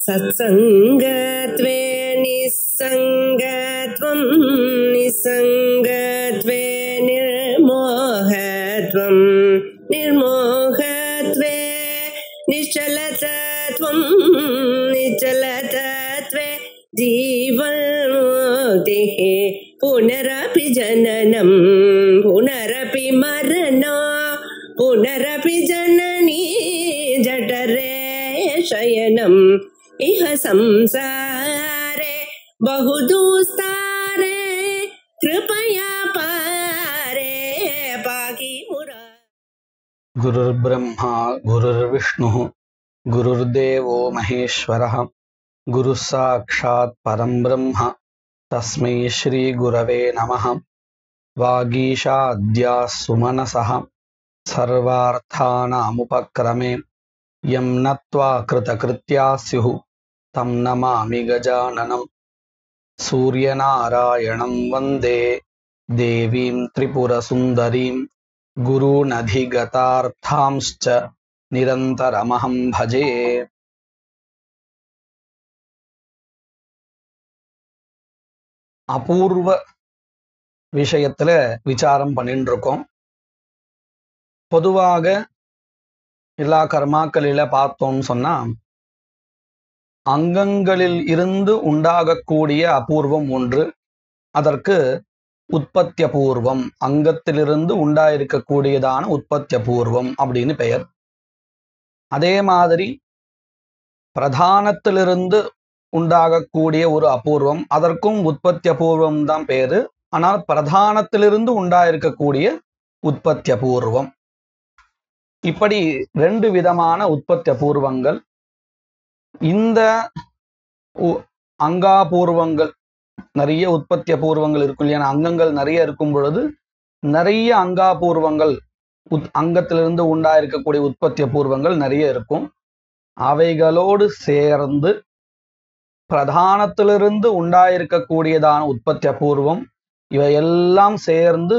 सत्संगत्वे निस्संगत्वं निस्संगत्वे निर्मोहत्वं निर्मोहत्वे निश्चलतत्वं निश्चलतत्वे जीवन्मुक्तिः पुनरपि जननं पुनरपि मरणं पुनरपि जननी जठरे शयनम् इह संसारे बहुदुस्तारे कृपया पारे पाहि मुरा। गुरुर्ब्रह्मा गुरुर्विष्णुः गुरुर्देवो महेश्वरः गुरुः साक्षात् परं ब्रह्म तस्मै श्री गुरवे नमः। वागीशाद्याः सुमनसः सर्वार्थानामुपक्रमे यं नत्वा कृतकृत्याः स्युः तं नमामि गजाननं। सूर्यनारायणं वन्दे देवीं त्रिपुरसुन्दरीं गुरूनधिगतार्थांश्च निरन्तरमहं भजे। அபூர்வ விஷயத்துல விசாரம் பண்ணிட்டு இருக்கோம். பொதுவாக எல்லா கர்மாக்களில பார்த்தோம்னு சொன்னா அங்கங்களில் இருந்து உண்டாகக்கூடிய அபூர்வம் ஒன்று, அதற்கு உற்பத்தியபூர்வம், அங்கத்திலிருந்து உண்டாயிருக்கக்கூடியதான உற்பத்தியபூர்வம் அப்படின்னு பெயர். அதே மாதிரி பிரதானத்திலிருந்து உண்டாகக்கூடிய ஒரு அபூர்வம், அதற்கும் உற்பத்தியபூர்வம் தான் பேரு. ஆனால் பிரதானத்திலிருந்து உண்டாயிருக்கக்கூடிய உற்பத்தியபூர்வம், இப்படி ரெண்டு விதமான உற்பத்தியபூர்வங்கள். இந்த அங்காபூர்வங்கள், நிறைய உற்பத்தியபூர்வங்கள் இருக்கும் இல்லையா, அங்கங்கள் நிறைய இருக்கும் பொழுது நிறைய அங்காபூர்வங்கள், அங்கத்திலிருந்து உண்டாயிருக்கக்கூடிய உற்பத்தியபூர்வங்கள் நிறைய இருக்கும். அவைகளோடு சேர்ந்து பிரதானத்திலிருந்து உண்டாயிருக்கக்கூடியதான உற்பத்தியபூர்வம், இவையெல்லாம் சேர்ந்து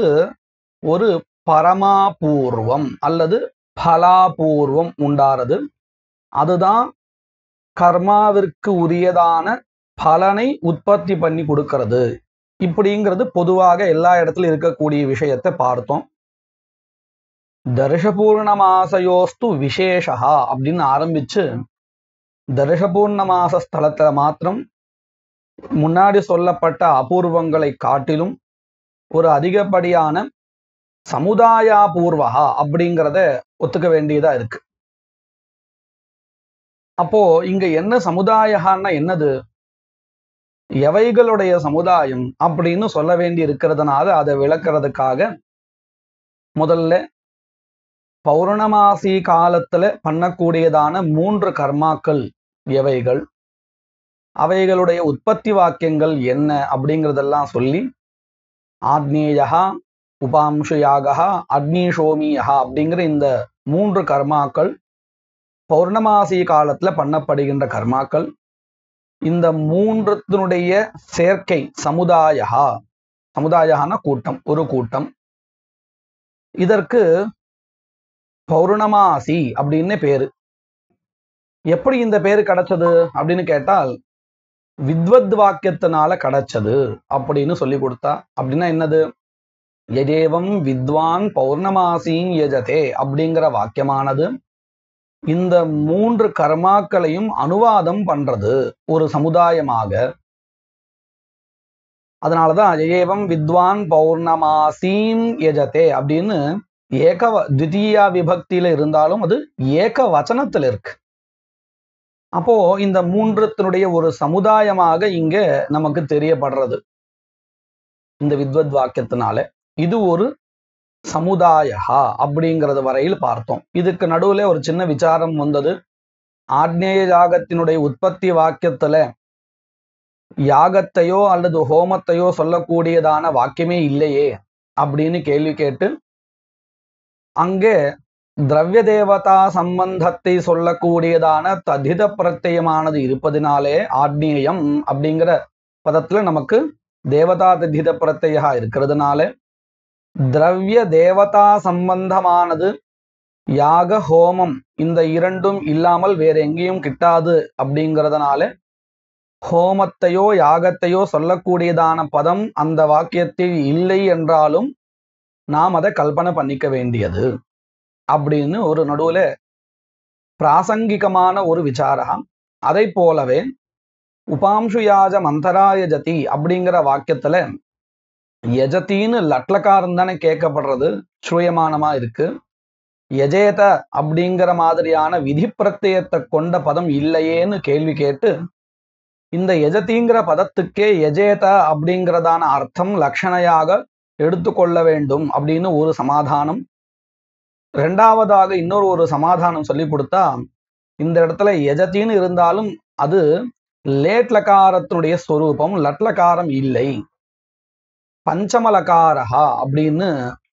ஒரு பரமாபூர்வம் அல்லது பலாபூர்வம் உண்டாறது. அதுதான் கர்மாவிற்கு உரியதான பலனை உற்பத்தி பண்ணி கொடுக்கிறது. இப்படிங்கிறது பொதுவாக எல்லா இடத்துலையும் இருக்கக்கூடிய விஷயத்தை பார்த்தோம். தர்ஷபூர்ணமாசயோஸ்து விசேஷா அப்படின்னு ஆரம்பிச்சு தர்ஷபூர்ணமாச ஸ்தலத்துல மாத்திரம் முன்னாடி சொல்லப்பட்ட அபூர்வங்களை காட்டிலும் ஒரு அதிகப்படியான சமுதாயாபூர்வகா அப்படிங்கிறத ஒத்துக்க வேண்டியதா இருக்கு. அப்போ இங்க என்ன சமுதாயகான்னா என்னது, எவைகளுடைய சமுதாயம் அப்படின்னு சொல்ல வேண்டி இருக்கிறதுனால அதை விளக்கிறதுக்காக முதல்ல பௌர்ணமாசி காலத்துல பண்ணக்கூடியதான 3 கர்மாக்கள் எவைகள், அவைகளுடைய உற்பத்தி வாக்கியங்கள் என்ன அப்படிங்கிறதெல்லாம் சொல்லி, ஆக்னேயா உபாம்சுயாகா அக்னிஷோமியா அப்படிங்கிற இந்த 3 கர்மாக்கள் பௌர்ணமாசி காலத்துல பண்ணப்படுகின்ற கர்மாக்கள். இந்த 3த்தினுடைய சேர்க்கை சமுதாயா, சமுதாயனா கூட்டம், ஒரு கூட்டம். இதற்கு பௌர்ணமாசி அப்படின்னு பேரு. எப்படி இந்த பேரு கிடைச்சது அப்படின்னு கேட்டால் வித்வத் வாக்கியத்தினால கிடைச்சது அப்படின்னு சொல்லி கொடுத்தா. அப்படின்னா என்னது, யதேவம் வித்வான் பௌர்ணமாசீன் யஜதே அப்படிங்கிற வாக்கியமானது இந்த 3 கர்மாக்களையும் அனுவாதம் பண்றது ஒரு சமுதாயமாக. அதனாலதான் யதேவம் வித்வான் பௌர்ணமாசீன் யஜதே அப்படின்னு துவிதீயா விபக்தியில இருந்தாலும் அது ஏக வச்சனத்தில் இருக்கு. அப்போ இந்த 3த்தினுடைய ஒரு சமுதாயமாக இங்க நமக்கு தெரியப்படுறது இந்த வித்வத் வாக்கியத்தினால. இது ஒரு சமுதாயா அப்படிங்கிறது வரையில் பார்த்தோம். இதுக்கு நடுவுல ஒரு சின்ன விசாரம் வந்தது. ஆக்னேய யாகத்தினுடைய உற்பத்தி வாக்கியத்துல யாகத்தையோ அல்லது ஹோமத்தையோ சொல்லக்கூடியதான வாக்கியமே இல்லையே அப்படின்னு கேள்வி கேட்டு, அங்கே திரவிய தேவதா சம்பந்தத்தை சொல்லக்கூடியதான ததித பிரத்யமானது இருப்பதினாலே ஆக்னேயம் அப்படிங்கிற பதத்துல நமக்கு தேவதா ததித பிரத்யா இருக்கிறதுனால திரவிய தேவதா சம்பந்தமானது யாக ஹோமம் இந்த இரண்டும் இல்லாமல் வேற எங்கேயும் கிட்டாது அப்படிங்கிறதுனால ஹோமத்தையோ யாகத்தையோ சொல்லக்கூடியதான பதம் அந்த வாக்கியத்தில் இல்லை என்றாலும் நாம் அதை கல்பனை பண்ணிக்க வேண்டியது அப்படின்னு ஒரு நடுவுல பிராசங்கிகமான ஒரு விசாரம். அதை போலவே உபாம்சு யாஜ மந்தராய ஜதி அப்படிங்கிற வாக்கியத்துல யஜத்தின்னு லட்லக்காரம் தானே கேட்கப்படுறது, ஸ்ரூயமானமா இருக்கு. யஜேத அப்படிங்கிற மாதிரியான விதி பிரத்யத்தை கொண்ட பதம் இல்லையேன்னு கேள்வி கேட்டு இந்த யஜதிங்கிற பதத்துக்கே யஜேத அப்படிங்கிறதான அர்த்தம் லட்சணையாக எடுத்துக்கொள்ள வேண்டும் அப்படின்னு ஒரு சமாதானம். ரெண்டாவதாக இன்னொரு ஒரு சமாதானம் சொல்லி கொடுத்தா, இந்த இடத்துல யஜத்தின்னு இருந்தாலும் அது லேட்லகாரத்தினுடைய ஸ்வரூபம், லட்லகாரம் இல்லை, பஞ்சமலகாரஹா அப்படின்னு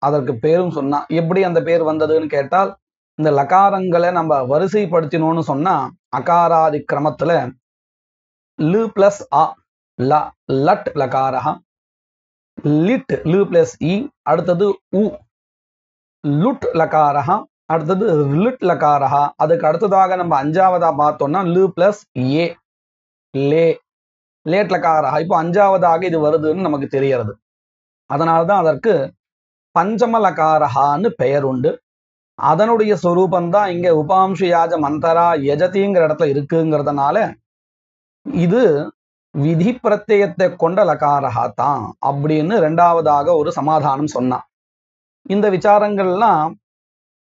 அதற்கு பேரும் சொன்னா. எப்படி அந்த பேர் வந்ததுன்னு கேட்டால், இந்த லகாரங்களை நம்ம வரிசைப்படுத்தினோம்னு சொன்னா அகாராதி கிரமத்துல லு பிளஸ் அ லட் லகாரஹா, லிட் லு பிளஸ் இ, அடுத்தது உ லுட் லகாரஹா, அடுத்தது லிட் லகாரஹா. அதுக்கு அடுத்ததாக நம்ம அஞ்சாவதா பார்த்தோம்னா லு பிளஸ் ஏ லே லேட் லகாரஹா. இப்போ அஞ்சாவதாக இது வருதுன்னு நமக்கு தெரியறது. அதனால்தான் அதற்கு பஞ்சம லகாரஹான்னு பெயர் உண்டு. அதனுடைய சொரூபந்தான் இங்க உபாம்சு யாஜ மந்தரா யஜதிங்கிற இடத்துல இருக்குங்கிறதுனால இது விதி பிரத்யத்தை கொண்ட லகாரஹா தான் அப்படின்னு ரெண்டாவதாக ஒரு சமாதானம் சொன்னான். இந்த விசாரங்கள்லாம்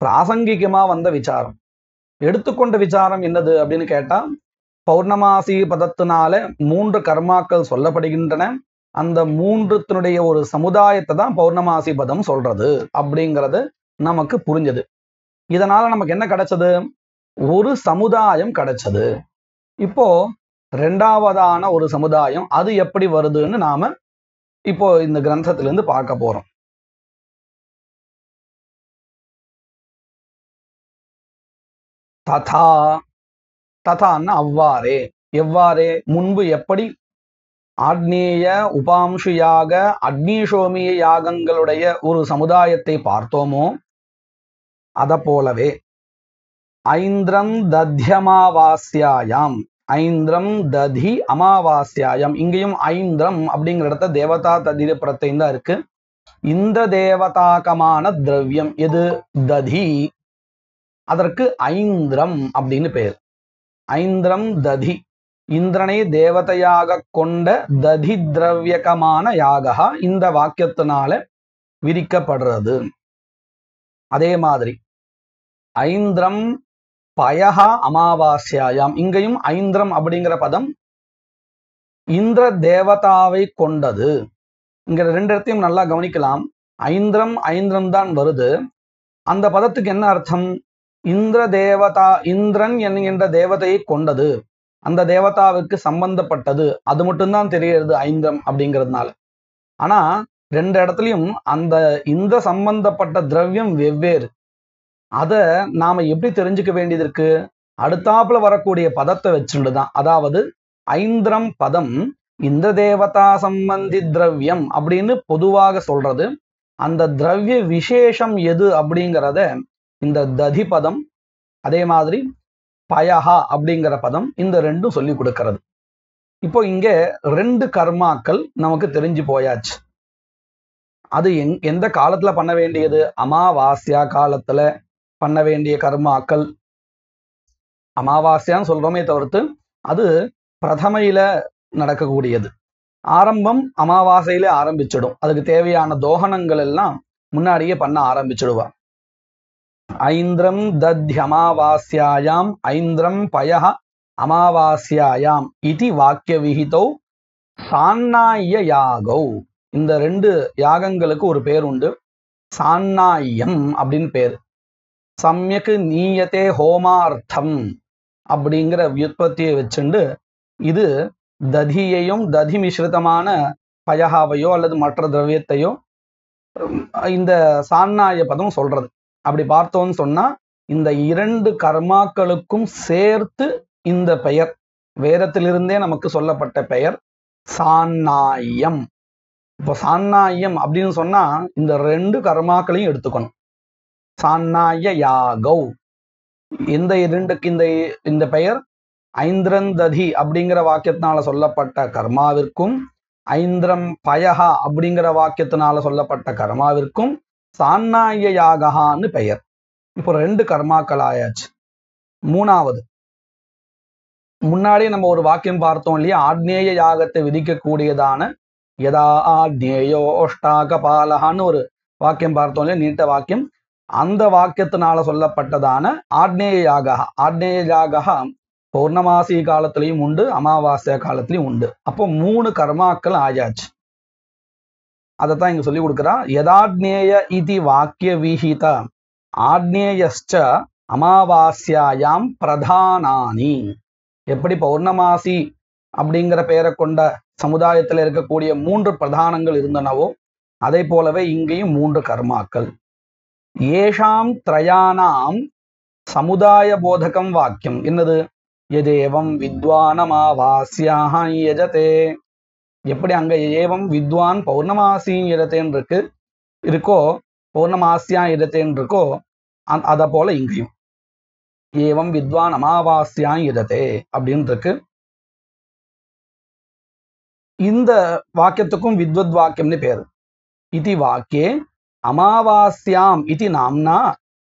பிராசங்கிகமா வந்த விசாரம். எடுத்துக்கொண்ட விசாரம் என்னது அப்படின்னு கேட்டா, பௌர்ணமாசி பதத்தினால 3 கர்மாக்கள் சொல்லப்படுகின்றன. அந்த 3த்தினுடைய ஒரு சமுதாயத்தை தான் பௌர்ணமாசி பதம் சொல்றது அப்படிங்கிறது நமக்கு புரிஞ்சது. இதனால நமக்கு என்ன கிடைச்சது? ஒரு சமுதாயம் கிடைச்சது. இப்போ ரெண்டாவதான ஒரு சமுதாயம் அது எப்படி வருதுன்னு நாம இப்போ இந்த கிரந்தத்திலிருந்து பார்க்க போறோம். ததா, ததான்னு அவ்வாறே, எவ்வாறே, முன்பு எப்படி ஆக்னேய உபாம்சு யாக அக்னிசோமிய யாகங்களுடைய ஒரு சமுதாயத்தை பார்த்தோமோ அத போலவே ஐந்திரம் தத்யமாவாஸ்யாயாம், ஐந்திரம் ததி அமாவாஸ்யாயம், இங்கேயும் ஐந்திரம் அப்படிங்கிற இடத்த தேவதா ததி பிரத்யம் தான் இருக்கு. இந்த தேவதாகமான திரவியம் எது? ததி. அதற்கு ஐந்திரம் அப்படின்னு பெயர். ஐந்திரம் ததி, இந்திரனை தேவதையாக கொண்ட ததி திரவியகமான யாகா இந்த வாக்கியத்தினால விரிக்கப்படுறது. அதே மாதிரி ஐந்திரம் பயஹா அமாவாஸ்யாயாம், இங்கேயும் ஐந்திரம் அப்படிங்கிற பதம் இந்திர தேவதாவை கொண்டது. இங்க 2 இடத்தையும் நல்லா கவனிக்கலாம். ஐந்திரம் ஐந்திரம் தான் வருது. அந்த பதத்துக்கு என்ன அர்த்தம்? இந்திர தேவதா, இந்திரன் என்கின்ற தேவதையை கொண்டது, அந்த தேவதாவுக்கு சம்பந்தப்பட்டது, அது மட்டும்தான் தெரியுது ஐந்திரம் அப்படிங்கிறதுனால. ஆனா 2 இடத்துலயும் அந்த இந்த சம்பந்தப்பட்ட திரவியம் வெவ்வேறு. அத நாம எப்படி தெரிஞ்சுக்க வேண்டியது இருக்கு? அடுத்தாப்புல வரக்கூடிய பதத்தை வச்சுட்டுதான். அதாவது ஐந்திரம் பதம் இந்த தேவதா சம்பந்தி திரவியம் அப்படின்னு பொதுவாக சொல்றது. அந்த திரவிய விசேஷம் எது அப்படிங்கிறத இந்த ததி பதம், அதே மாதிரி பயஹா அப்படிங்கிற பதம், இந்த 2ம் சொல்லி கொடுக்கிறது. இப்போ இங்க 2 கர்மாக்கள் நமக்கு தெரிஞ்சு போயாச்சு. அது எந்த காலத்துல பண்ண வேண்டியது? அமாவாஸ்யா காலத்துல பண்ண வேண்டிய கர்மாக்கள். அமாவாஸ்யான்னு சொல்றோமே தவிர்த்து அது பிரதமையில நடக்கக்கூடியது. ஆரம்பம் அமாவாசையில ஆரம்பிச்சிடும். அதுக்கு தேவையான தோகனங்கள் எல்லாம் முன்னாடியே பண்ண ஆரம்பிச்சிடுவா. ஐந்திரம் தத்யமாவாஸ்யாயாம் ஐந்திரம் பயஹ அமாவாஸ்யாயாம் இதி வாக்கிய விஹிதௌ சான்னாய யாகௌ. இந்த 2 யாகங்களுக்கு ஒரு பேர் உண்டு, சான்னாயம் அப்படின்னு பேர். சம்யக் நீயத்தே ஹோமார்த்தம் அப்படிங்கிற வியுற்பத்தியை வச்சுண்டு இது ததியையும் ததி மிஸ்ரிதமான பயஹாவையோ அல்லது மற்ற திரவியத்தையோ இந்த சான்னாய பதம் சொல்றது. அப்படி பார்த்தோம்னு சொன்னா இந்த 2 கர்மாக்களுக்கும் சேர்த்து இந்த பெயர் வேதத்திலிருந்தே நமக்கு சொல்லப்பட்ட பெயர் சான்னாயம். இப்போ சான்னாயம் அப்படின்னு சொன்னா இந்த 2 கர்மாக்களையும் எடுத்துக்கணும். சான்னாய யாகௌ. இந்த இரண்டுக்கு இந்த பெயர் ஐந்திரந்ததி அப்படிங்கிற வாக்கியத்தினால சொல்லப்பட்ட கர்மாவிற்கும் ஐந்திரம் பயஹா அப்படிங்கிற வாக்கியத்தினால சொல்லப்பட்ட கர்மாவிற்கும் சான்னாய யாகஹான்னு பெயர். இப்போ 2 கர்மாக்கள் ஆயாச்சு. மூணாவது, முன்னாடி நம்ம ஒரு வாக்கியம் பார்த்தோம் இல்லையா, ஆக்னேய யாகத்தை விதிக்கக்கூடியதான யதா ஆக்னேயோ அஷ்டாகபாலஹான்னு ஒரு வாக்கியம் பார்த்தோம் இல்லையா, நீட்ட வாக்கியம். அந்த வாக்கியத்தினால சொல்லப்பட்டதான ஆக்னேய யாகா. ஆக்னேய யாகா பௌர்ணமாசி காலத்திலையும் உண்டு, அமாவாசை காலத்திலையும் உண்டு. அப்போ 3 கர்மாக்கள் ஆயாச்சு. அதைத்தான் இங்க சொல்லி கொடுக்குறா. யதாக்னேய இதி வாக்கிய விஹித ஆக்னேயஸ்ச அமாவாஸ்யாயாம் பிரதானானி. எப்படி பௌர்ணமாசி அப்படிங்கிற பெயரை கொண்ட சமுதாயத்தில் இருக்கக்கூடிய 3 பிரதானங்கள் இருந்தனவோ அதே போலவே இங்கேயும் 3 கர்மாக்கள். ஏஷாம் த்ரயானாம் சமுதாய போதகம் வாக்கியம். என்னது? எதேவம் வித்வானமாவாஸ்யாக யஜதே. எப்படி அங்க ஏவம் வித்வான் பௌர்ணமாசி யஜதேன்னு இருக்கோ, பௌர்ணமாசியா யஜதேன்னு இருக்கோ, அதை போல இங்கேயும் ஏவம் வித்வான் அமாவாஸ்யா யஜதே அப்படின்னு இருக்கு. இந்த வாக்கியத்துக்கும் வித்வத் வாக்கியம்னு பேரு. இதி வாக்கியே அமாவாஸ்யாம் இதி நாம்னா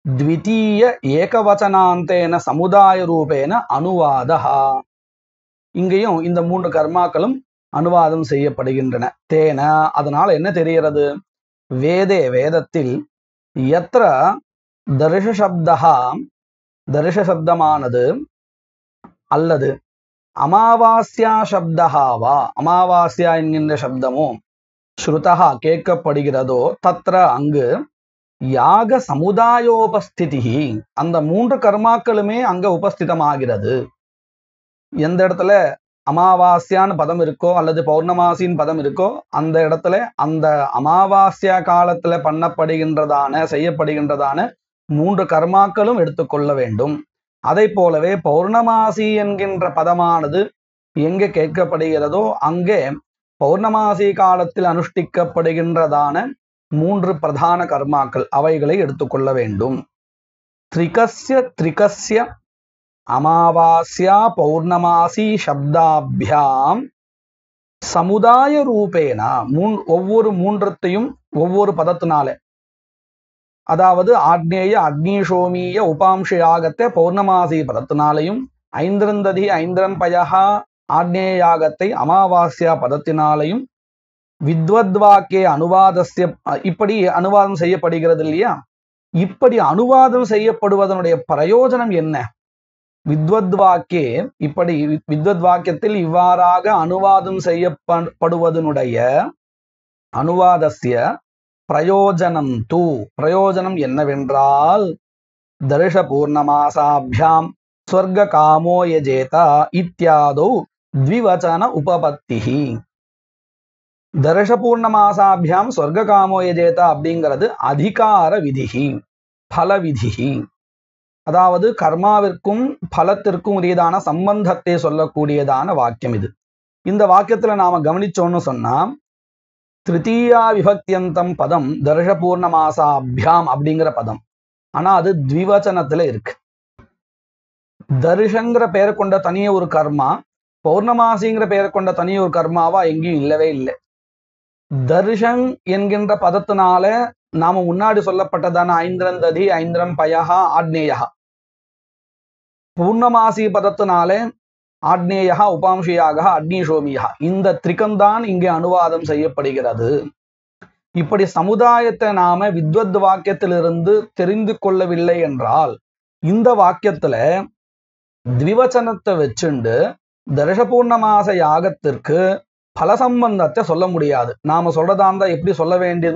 த்விதீய ஏகவச்சனாந்தேன சமுதாய ரூபேன அனுவாதஹா. இங்கேயும் இந்த 3 கர்மாக்களும் அனுவாதம் செய்யப்படுகின்றன. தேன, அதனால என்ன தெரிகிறது? வேதே, வேதத்தில் யத்ர தர்ஷசப்தஹா, தர்ஷசப்தமானது அல்லது அமாவாஸ்யா சப்தஹாவா, அமாவாஸ்யா என்கின்ற சப்தமோ ஸ்ருதஹா கேட்கப்படுகிறதோ தத்ர அங்கு யாக சமுதாயோபஸ்திதி, அந்த 3 கர்மாக்களுமே அங்க உபஸ்திதமாகிறது. எந்த இடத்துல அமாவாஸ்யான்னு பதம் இருக்கோ அல்லது பௌர்ணமாசின்னு பதம் இருக்கோ அந்த இடத்துல அந்த அமாவாஸ்யா காலத்துல செய்யப்படுகின்றதான 3 கர்மாக்களும் எடுத்துக்கொள்ள வேண்டும். அதை போலவே பௌர்ணமாசி என்கின்ற பதமானது எங்கே கேட்கப்படுகிறதோ அங்கே பௌர்ணமாசி காலத்தில் அனுஷ்டிக்கப்படுகின்றதான 3 பிரதான கர்மாக்கள் அவைகளை எடுத்துக்கொள்ள வேண்டும். திரிகஸ்ய அமாவாஸ்யா பௌர்ணமாசி சப்தாபியாம் சமுதாய ரூபேன, ஒவ்வொரு 3த்தையும் ஒவ்வொரு பதத்தினால, அதாவது ஆக்னேய அக்னிஷோமிய உபாம்ச யாகத்தை பௌர்ணமாசி பதத்தினாலையும், ஐந்திரந்ததி ஐந்திரம்பயா ஆக்னேய யாகத்தை அமாவாஸ்யா பதத்தினாலையும், வித்வத்வாக்கே அனுவாதஸ்ய, இப்படி அனுவாதம் செய்யப்படுகிறது இல்லையா. இப்படி அனுவாதம் செய்யப்படுவதனுடைய பிரயோஜனம் என்ன? வித்வத்வாக்கே, இப்படி வித்வத்வாக்கியத்தில் இவ்வாறாக அனுவாதம் செய்யப்படுவதனுடைய அனுவாதஸ்ய பிரயோஜனம் தூ, பிரயோஜனம் என்னவென்றால் தர்ஷ பூர்ணமாசாபியாம் ஸ்வர்க காமோ யஜேதா இத்யாதோ த்விவச்சன உபபத்திஹி. தர்ஷ பூர்ணமாசாபியாம் ஸ்வர்க காமோ யஜேதா அப்படிங்கிறது அதிகார விதிஹி, பல விதிஹி. அதாவது கர்மாவிற்கும் பலத்திற்கும் உரியதான சம்பந்தத்தை சொல்லக்கூடியதான வாக்கியம் இது. இந்த வாக்கியத்துல நாம கவனிச்சோன்னு சொன்னா திருத்தீயா விபக்தியந்தம் பதம் தர்ஷ பூர்ணமாசாபியாம் அப்படிங்கிற பதம். ஆனா அது த்விவச்சனத்துல இருக்கு. தர்ஷங்கிற பெயரை கொண்ட தனிய ஒரு கர்மா, பௌர்ணமாசிங்கிற பெயரை கொண்ட தனிய ஒரு கர்மாவா எங்கேயும் இல்லவே இல்லை. தர்ஷன் என்கின்ற பதத்தினால நாம முன்னாடி சொல்லப்பட்டதான ஐந்திரந்ததி ஐந்திரம் பயஹா ஆக்னேயா, பூர்ணமாசி பதத்தினாலே ஆக்னேயா உபாம்சியாக அக்னிஷோமியா, இந்த திரிகம்தான் இங்கே அனுவாதம் செய்யப்படுகிறது. இப்படி சமுதாயத்தை நாம வித்வத் வாக்கியத்திலிருந்து தெரிந்து கொள்ளவில்லை என்றால் இந்த வாக்கியத்துல த்விவச்சனத்தை வச்சுண்டு தர்ஷ பூர்ணமாச யாகத்திற்கு பல சம்பந்தத்தை சொல்ல முடியாது. நாம சொல்றதா இருந்தா எப்படி சொல்ல வேண்டிய,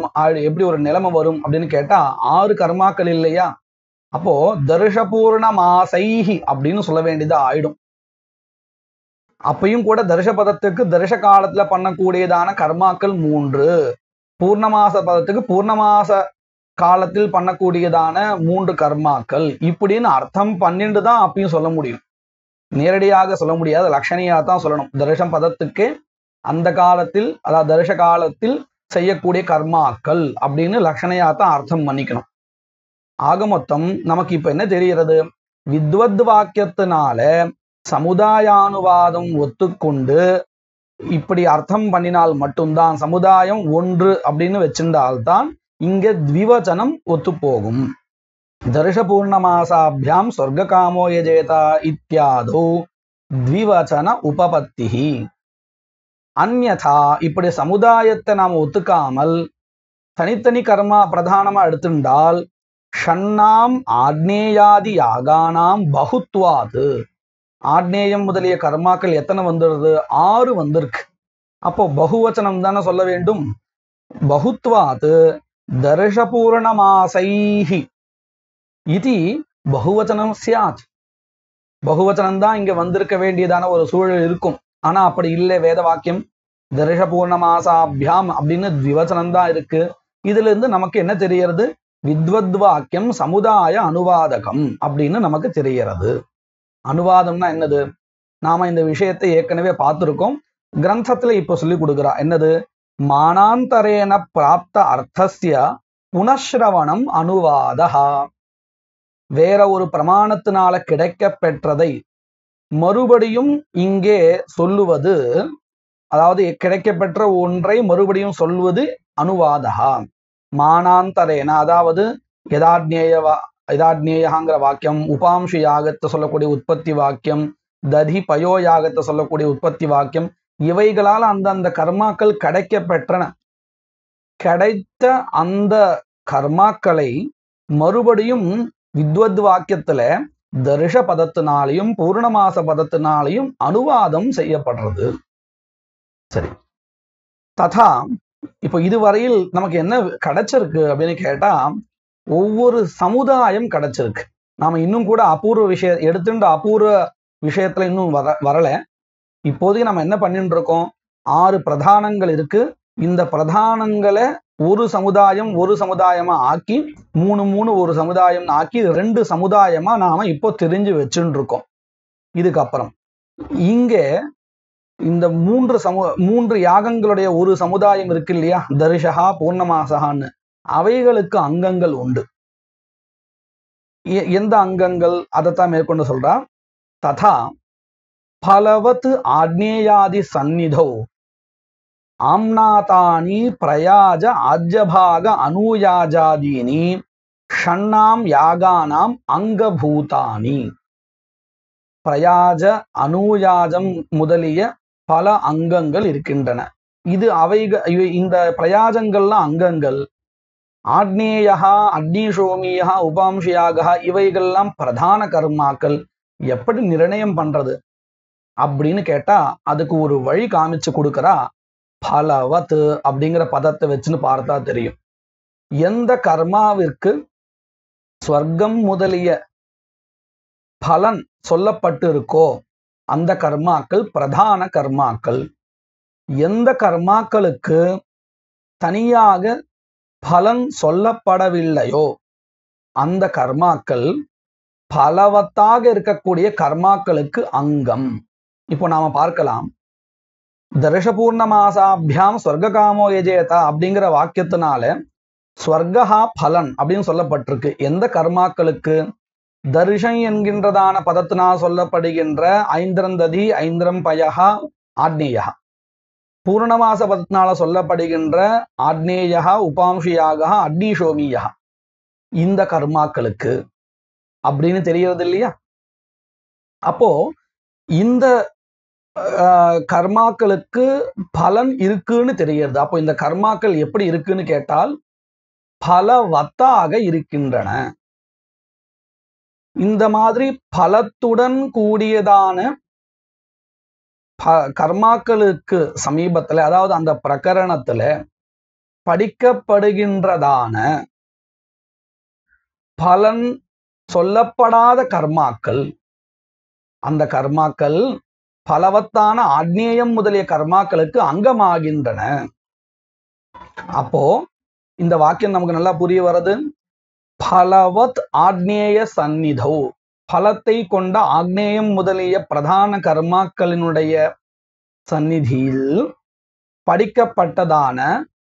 எப்படி ஒரு நிலைமை வரும் அப்படின்னு கேட்டா 6 கர்மாக்கள் இல்லையா, அப்போ தர்ஷ பூர்ணமாசைஹி அப்படின்னு சொல்ல வேண்டியது ஆயிடும். அப்பையும் கூட தர்ஷ பதத்துக்கு தர்ஷ காலத்துல பண்ணக்கூடியதான கர்மாக்கள் 3, பூர்ணமாச பதத்துக்கு பூர்ணமாச காலத்தில் பண்ணக்கூடியதான 3 கர்மாக்கள், இப்படின்னு அர்த்தம் பண்ணிட்டு தான் அப்பயும் சொல்ல முடியும். நேரடியாக சொல்ல முடியாது, லட்சணியா தான் சொல்லணும். தர்ஷம் பதத்துக்கு அந்த காலத்தில், அதாவது தர்ஷ காலத்தில் செய்யக்கூடிய கர்மாக்கள் அப்படின்னு லட்சணையா தான் அர்த்தம் பண்ணிக்கணும். ஆக மொத்தம் நமக்கு இப்ப என்ன தெரிகிறது? வித்வத் வாக்கியத்தினால சமுதாயானுவாதம் ஒத்துக்கொண்டு இப்படி அர்த்தம் பண்ணினால் மட்டும்தான், சமுதாயம் ஒன்று அப்படின்னு வச்சிருந்தால்தான் இங்க த்விவச்சனம் ஒத்து போகும். தர்ஷ பூர்ணமாசாபியாம் சொர்க்க காமோ யஜேதா இத்தியாதோ த்விவச்சன உபபத்திஹி. அந்யதா இப்படி சமுதாயத்தை நாம் ஒத்துக்காமல் தனித்தனி கர்மா பிரதானமா எடுத்துட்டால் ஷண்ணாம் ஆக்னேயாதி யாகானாம் பகுத்வாது, ஆக்னேயம் முதலிய கர்மாக்கள் எத்தனை வந்துடுது? 6 வந்திருக்கு. அப்போ பகுவச்சனம் தானே சொல்ல வேண்டும். பகுத்வாத் தர்ஷபூர்ணமாசைஹி இது பகுவச்சனம் சியாத். பகுவச்சனம் தான் இங்க வந்திருக்க வேண்டியதான ஒரு சூழல் இருக்கும். ஆனா அப்படி இல்லை. வேத வாக்கியம் தர்ஷபூர்ணமாசாபியாம் அப்படின்னு த்விவச்சனம் தான் இருக்கு. இதுல இருந்து நமக்கு என்ன தெரியறது? வித்வத் வாக்கியம் சமுதாய அனுவாதகம் அப்படின்னு நமக்கு தெரியறது. அனுவாதம்னா என்னது? நாம இந்த விஷயத்தை ஏற்கனவே பார்த்திருக்கோம். கிரந்தத்துல இப்ப சொல்லி கொடுக்குறா. என்னது? மானாந்தரேன பிராப்த அர்த்தஸ்ய புனஸ்ரவணம் அனுவாதஹா. வேற ஒரு பிரமாணத்தினால கிடைக்க பெற்றதை மறுபடியும் இங்கே சொல்லுவது, அதாவது கிடைக்கப்பெற்ற ஒன்றை மறுபடியும் சொல்வது அனுவாதஹா. மானாந்தரேன, அதாவது யதாத்ஞேயங்கிற வாக்கியம், உபாம்சி யாகத்தை சொல்லக்கூடிய உற்பத்தி வாக்கியம், ததி பயோ யாகத்தை சொல்லக்கூடிய உற்பத்தி வாக்கியம், இவைகளால் அந்தந்த கர்மாக்கள் கிடைக்க பெற்றன. கிடைத்த அந்த கர்மாக்களை மறுபடியும் வித்வத் வாக்கியத்துல தர்ஷ பதத்தினாலையும் பூர்ணமாச பதத்தினாலையும் அனுவாதம் செய்யப்படுறது. சரி, ததா இப்போ இதுவரையில் நமக்கு என்ன கிடைச்சிருக்கு அப்படின்னு கேட்டா, ஒவ்வொரு சமுதாயம் கிடைச்சிருக்கு. நாம இன்னும் கூட அபூர்வ விஷயம் எடுத்துட்டு அபூர்வ விஷயத்துல இன்னும் வரல. இப்போதைக்கு நம்ம என்ன பண்ணிட்டு இருக்கோம்? 6 பிரதானங்கள் இருக்கு. இந்த பிரதானங்களை ஒரு சமுதாயமா ஆக்கி 3 ஒரு சமுதாயம் ஆக்கி 2 சமுதாயமா நாம இப்போ தெரிஞ்சு வச்சுட்டு இருக்கோம். இதுக்கப்புறம் இங்க இந்த 3 யாகங்களுடைய ஒரு சமுதாயம் இருக்கு இல்லையா, தரிசகா பூர்ணமாசகான்னு, அவைகளுக்கு அங்கங்கள் உண்டு. எந்த அங்கங்கள்? அதைத்தான் மேற்கொண்டு சொல்றா. ததா பலவத் ஆக்னேயாதி சந்நிதோ ஆம்நாதானி பிரயாஜ ஆஜ்யபாக அனுயாஜாதீனி ஷண்ணாம் யாகானாம் அங்கபூதானி. பிரயாஜ அனுயாஜம் முதலிய பல அங்கங்கள் இருக்கின்றன. இந்த பிரயாஜங்கள்லாம் அங்கங்கள். ஆக்னேயா, அக்னிஷோமியா, உபாம்சியாக இவைகள்லாம் பிரதான கர்மாக்கள். எப்படி நிர்ணயம் பண்றது அப்படின்னு கேட்டா, அதுக்கு ஒரு வழி காமிச்சு கொடுக்கறா. பலவத் அப்படிங்கிற பதத்தை வச்சுன்னு பார்த்தா தெரியும். எந்த கர்மாவிற்கு ஸ்வர்க்கம் முதலிய பலன் சொல்லப்பட்டு இருக்கோ அந்த கர்மாக்கள் பிரதான கர்மாக்கள். எந்த கர்மாக்களுக்கு தனியாக பலன் சொல்லப்படவில்லையோ அந்த கர்மாக்கள் பலவத்தாக இருக்கக்கூடிய கர்மாக்களுக்கு அங்கம். இப்போ நாம பார்க்கலாம். தர்ஷபூர்ணமாசாபியாம் சொர்க்க காமோ யஜேதா அப்படிங்கிற வாக்கியத்தினால ஸ்வர்கா பலன் அப்படின்னு சொல்லப்பட்டிருக்கு. எந்த கர்மாக்களுக்கு? தர்ஷன் என்கின்றதான பதத்தினால் சொல்லப்படுகின்ற ஐந்திரந்ததி, ஐந்திரம் பயகா, ஆக்னேயா. பூர்ணமாச பதத்தினால சொல்லப்படுகின்ற ஆக்னேயா, உபாம்சியாக, அக்னிஷோமியா, இந்த கர்மாக்களுக்கு அப்படின்னு தெரியறது இல்லையா? அப்போ இந்த கர்மாக்களுக்கு பலன் இருக்குன்னு தெரியறது. அப்போ இந்த கர்மாக்கள் எப்படி இருக்குன்னு கேட்டால் பலவத்தாக இருக்கின்றன. இந்த மாதிரி பலத்துடன் கூடியதான கர்மாக்களுக்கு சமீபத்துல, அதாவது அந்த பிரகரணத்துல படிக்கப்படுகின்றதான பலன் சொல்லப்படாத கர்மாக்கள், அந்த கர்மாக்கள் பலவத்தான ஆக்னேயம் முதலிய கர்மாக்களுக்கு அங்கமாகின்றன. அப்போ இந்த வாக்கியம் நமக்கு நல்லா புரிய வருது. பலவத் ஆக்னேய சந்நிதோ, பலத்தை கொண்ட ஆக்னேயம் முதலிய பிரதான கர்மாக்களினுடைய சந்நிதியில் படிக்கப்பட்டதான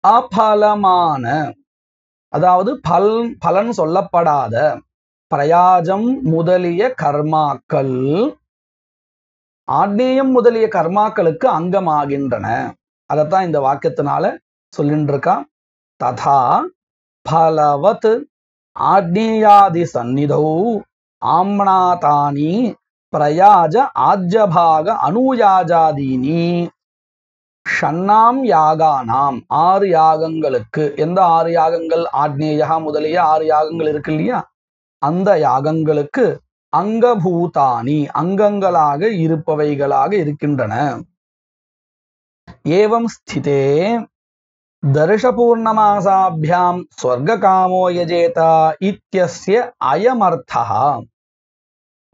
அபலமான அதாவது பலன் சொல்லப்படாத பிரயாஜம் முதலிய கர்மாக்கள் ஆக்னேயம் முதலிய கர்மாக்களுக்கு அங்கமாகின்றன. அதைத்தான் இந்த வாக்கியத்தினால சொல்லிட்டு இருக்கா. ததா பலவத் ஆக்னேயாதி சந்நிதௌ ஆம்னாதானி பிரயாஜ ஆஜ்யபாக அனுயாஜாதீனி ஷண்ணாம் யாகானாம் 6 யாகங்களுக்கு. எந்த 6 யாகங்கள்? ஆக்னேயா முதலிய 6 யாகங்கள் இருக்கு இல்லையா, அந்த யாகங்களுக்கு அங்கபூதானி அங்கங்களாக இருப்பவைகளாக இருக்கின்றன. ஏவம் ஸ்திதே தர்ஷபூர்ணமாசாபியாம் ஸ்வர்ககாமோ யஜேதா இத்யஸ்ய அயமர்த்தः.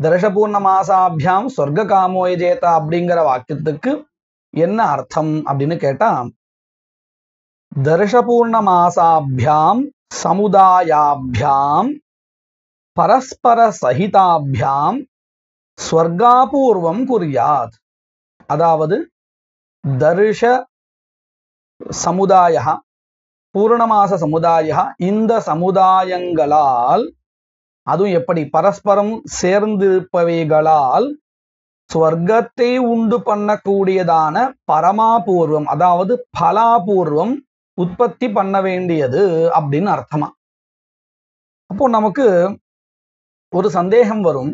தர்ஷபூர்ணமாசாபியாம் ஸ்வர்ககாமோ யஜேதா அப்படிங்கிற வாக்கியத்துக்கு என்ன அர்த்தம் அப்படின்னு கேட்டா, தர்ஷபூர்ணமாசாபியாம் சமுதாயாபியாம் பரஸ்பர சகிதாபியாம் ஸ்வர்காபூர்வம் குறியாத். அதாவது தர்ஷ சமுதாய பூர்ணமாச சமுதாய, இந்த சமுதாயங்களால், அதுவும் எப்படி? பரஸ்பரம் சேர்ந்திருப்பவைகளால் ஸ்வர்க்கத்தை உண்டு பண்ணக்கூடியதான பரமாபூர்வம், அதாவது பலாபூர்வம் உற்பத்தி பண்ண வேண்டியது அப்படின்னு அர்த்தமா. அப்போ நமக்கு ஒரு சந்தேகம் வரும்,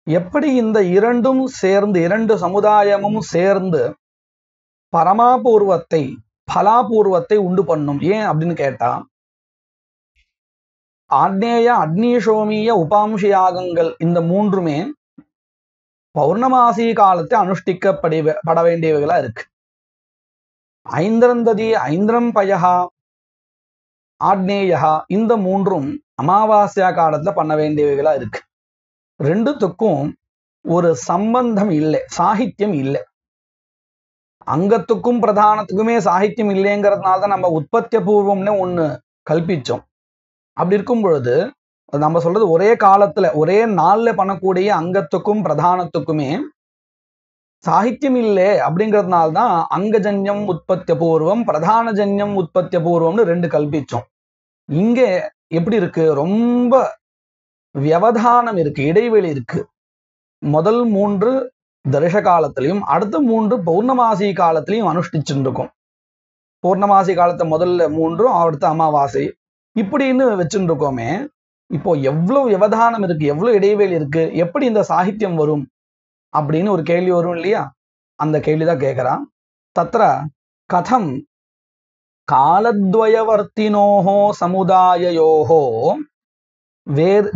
எப்படி இந்த இரண்டும் சேர்ந்து, 2 சமுதாயமும் சேர்ந்து பரமாபூர்வத்தை பலாபூர்வத்தை உண்டு பண்ணும்? ஏன் அப்படின்னு கேட்டா, ஆக்னேய அக்னிசோமிய உபாம்ச யாகங்கள் இந்த 3மே பௌர்ணமாசி காலத்தை அனுஷ்டிக்கப்பட வேண்டியவைகளா இருக்கு. ஐந்திரந்ததி ஐந்திரம் பயகா ஆக்னேயா இந்த 3ம் அமாவாஸ்யா காலத்துல பண்ண வேண்டியவைகளா இருக்கு. 2த்துக்கும் ஒரு சம்பந்தம் இல்லை, சாகித்யம் இல்லை. அங்கத்துக்கும் பிரதானத்துக்குமே சாகித்யம் இல்லைங்கிறதுனால தான் நம்ம உற்பத்திய பூர்வம்னு ஒண்ணு கல்பிச்சோம். அப்படி இருக்கும் பொழுது நம்ம சொல்றது ஒரே காலத்துல ஒரே நாள்ல பண்ணக்கூடிய அங்கத்துக்கும் பிரதானத்துக்குமே சாகித்யம் இல்லை. அப்படிங்கிறதுனால தான் அங்கஜன்யம் உற்பத்திய பூர்வம் பிரதானஜன்யம் உற்பத்திய பூர்வம்னு 2 கல்பிச்சோம். இங்க எப்படி இருக்கு? ரொம்ப வியவதானம் இருக்கு, இடைவெளி இருக்கு. முதல் 3 தர்ஷ காலத்திலையும் அடுத்த 3 பௌர்ணமாசி காலத்திலையும் அனுஷ்டிச்சுட்டு இருக்கும். பௌர்ணமாசி காலத்தை முதல்ல 3ம் அடுத்த அமாவாசை இப்படின்னு வச்சுட்டு இருக்கோமே. இப்போ எவ்வளவு வியவதானம் இருக்கு, எவ்வளவு இடைவெளி இருக்கு, எப்படி இந்த சாகித்யம் வரும் அப்படின்னு ஒரு கேள்வி வரும் இல்லையா? அந்த கேள்விதான் கேட்கிறான். தத்ர கதம் காலத்வயவர்த்தினோஹோ சமுதாயயோஹோ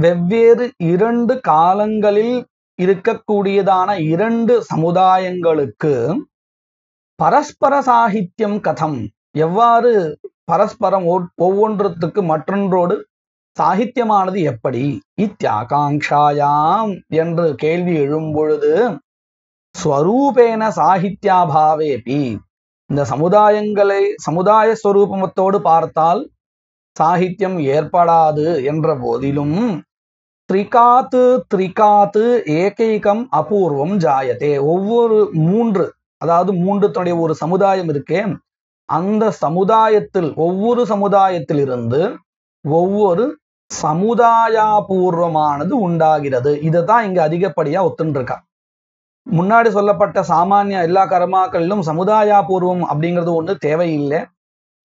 வெவ்வேறு 2 காலங்களில் இருக்கக்கூடியதான 2 சமுதாயங்களுக்கு பரஸ்பர சாகித்யம் கதம், எவ்வாறு பரஸ்பரம் ஒவ்வொன்றத்துக்கு மற்றொன்றோடு சாகித்யமானது எப்படி? இத்யாகாங்ஷாயாம் என்று கேள்வி எழும்பொழுது ஸ்வரூபேன சாகித்யாபாவேபி, இந்த சமுதாய ஸ்வரூபத்தோடு பார்த்தால் சாகித்யம் ஏற்படாது என்ற போதிலும் திரிகாத்து ஏகைகம் அபூர்வம் ஜாயதே, ஒவ்வொரு 3 அதாவது 3 ஒரு சமுதாயம் இருக்கே, அந்த சமுதாயத்தில் ஒவ்வொரு சமுதாயத்திலிருந்து ஒவ்வொரு சமுதாயபூர்வமானது உண்டாகிறது. இதைதான் இங்க அதிகப்படியா ஒத்துருக்கா. முன்னாடி சொல்லப்பட்ட சாமானிய எல்லா கர்மாக்களிலும் சமுதாயபூர்வம் அப்படிங்கிறது ஒண்ணு தேவையில்லை,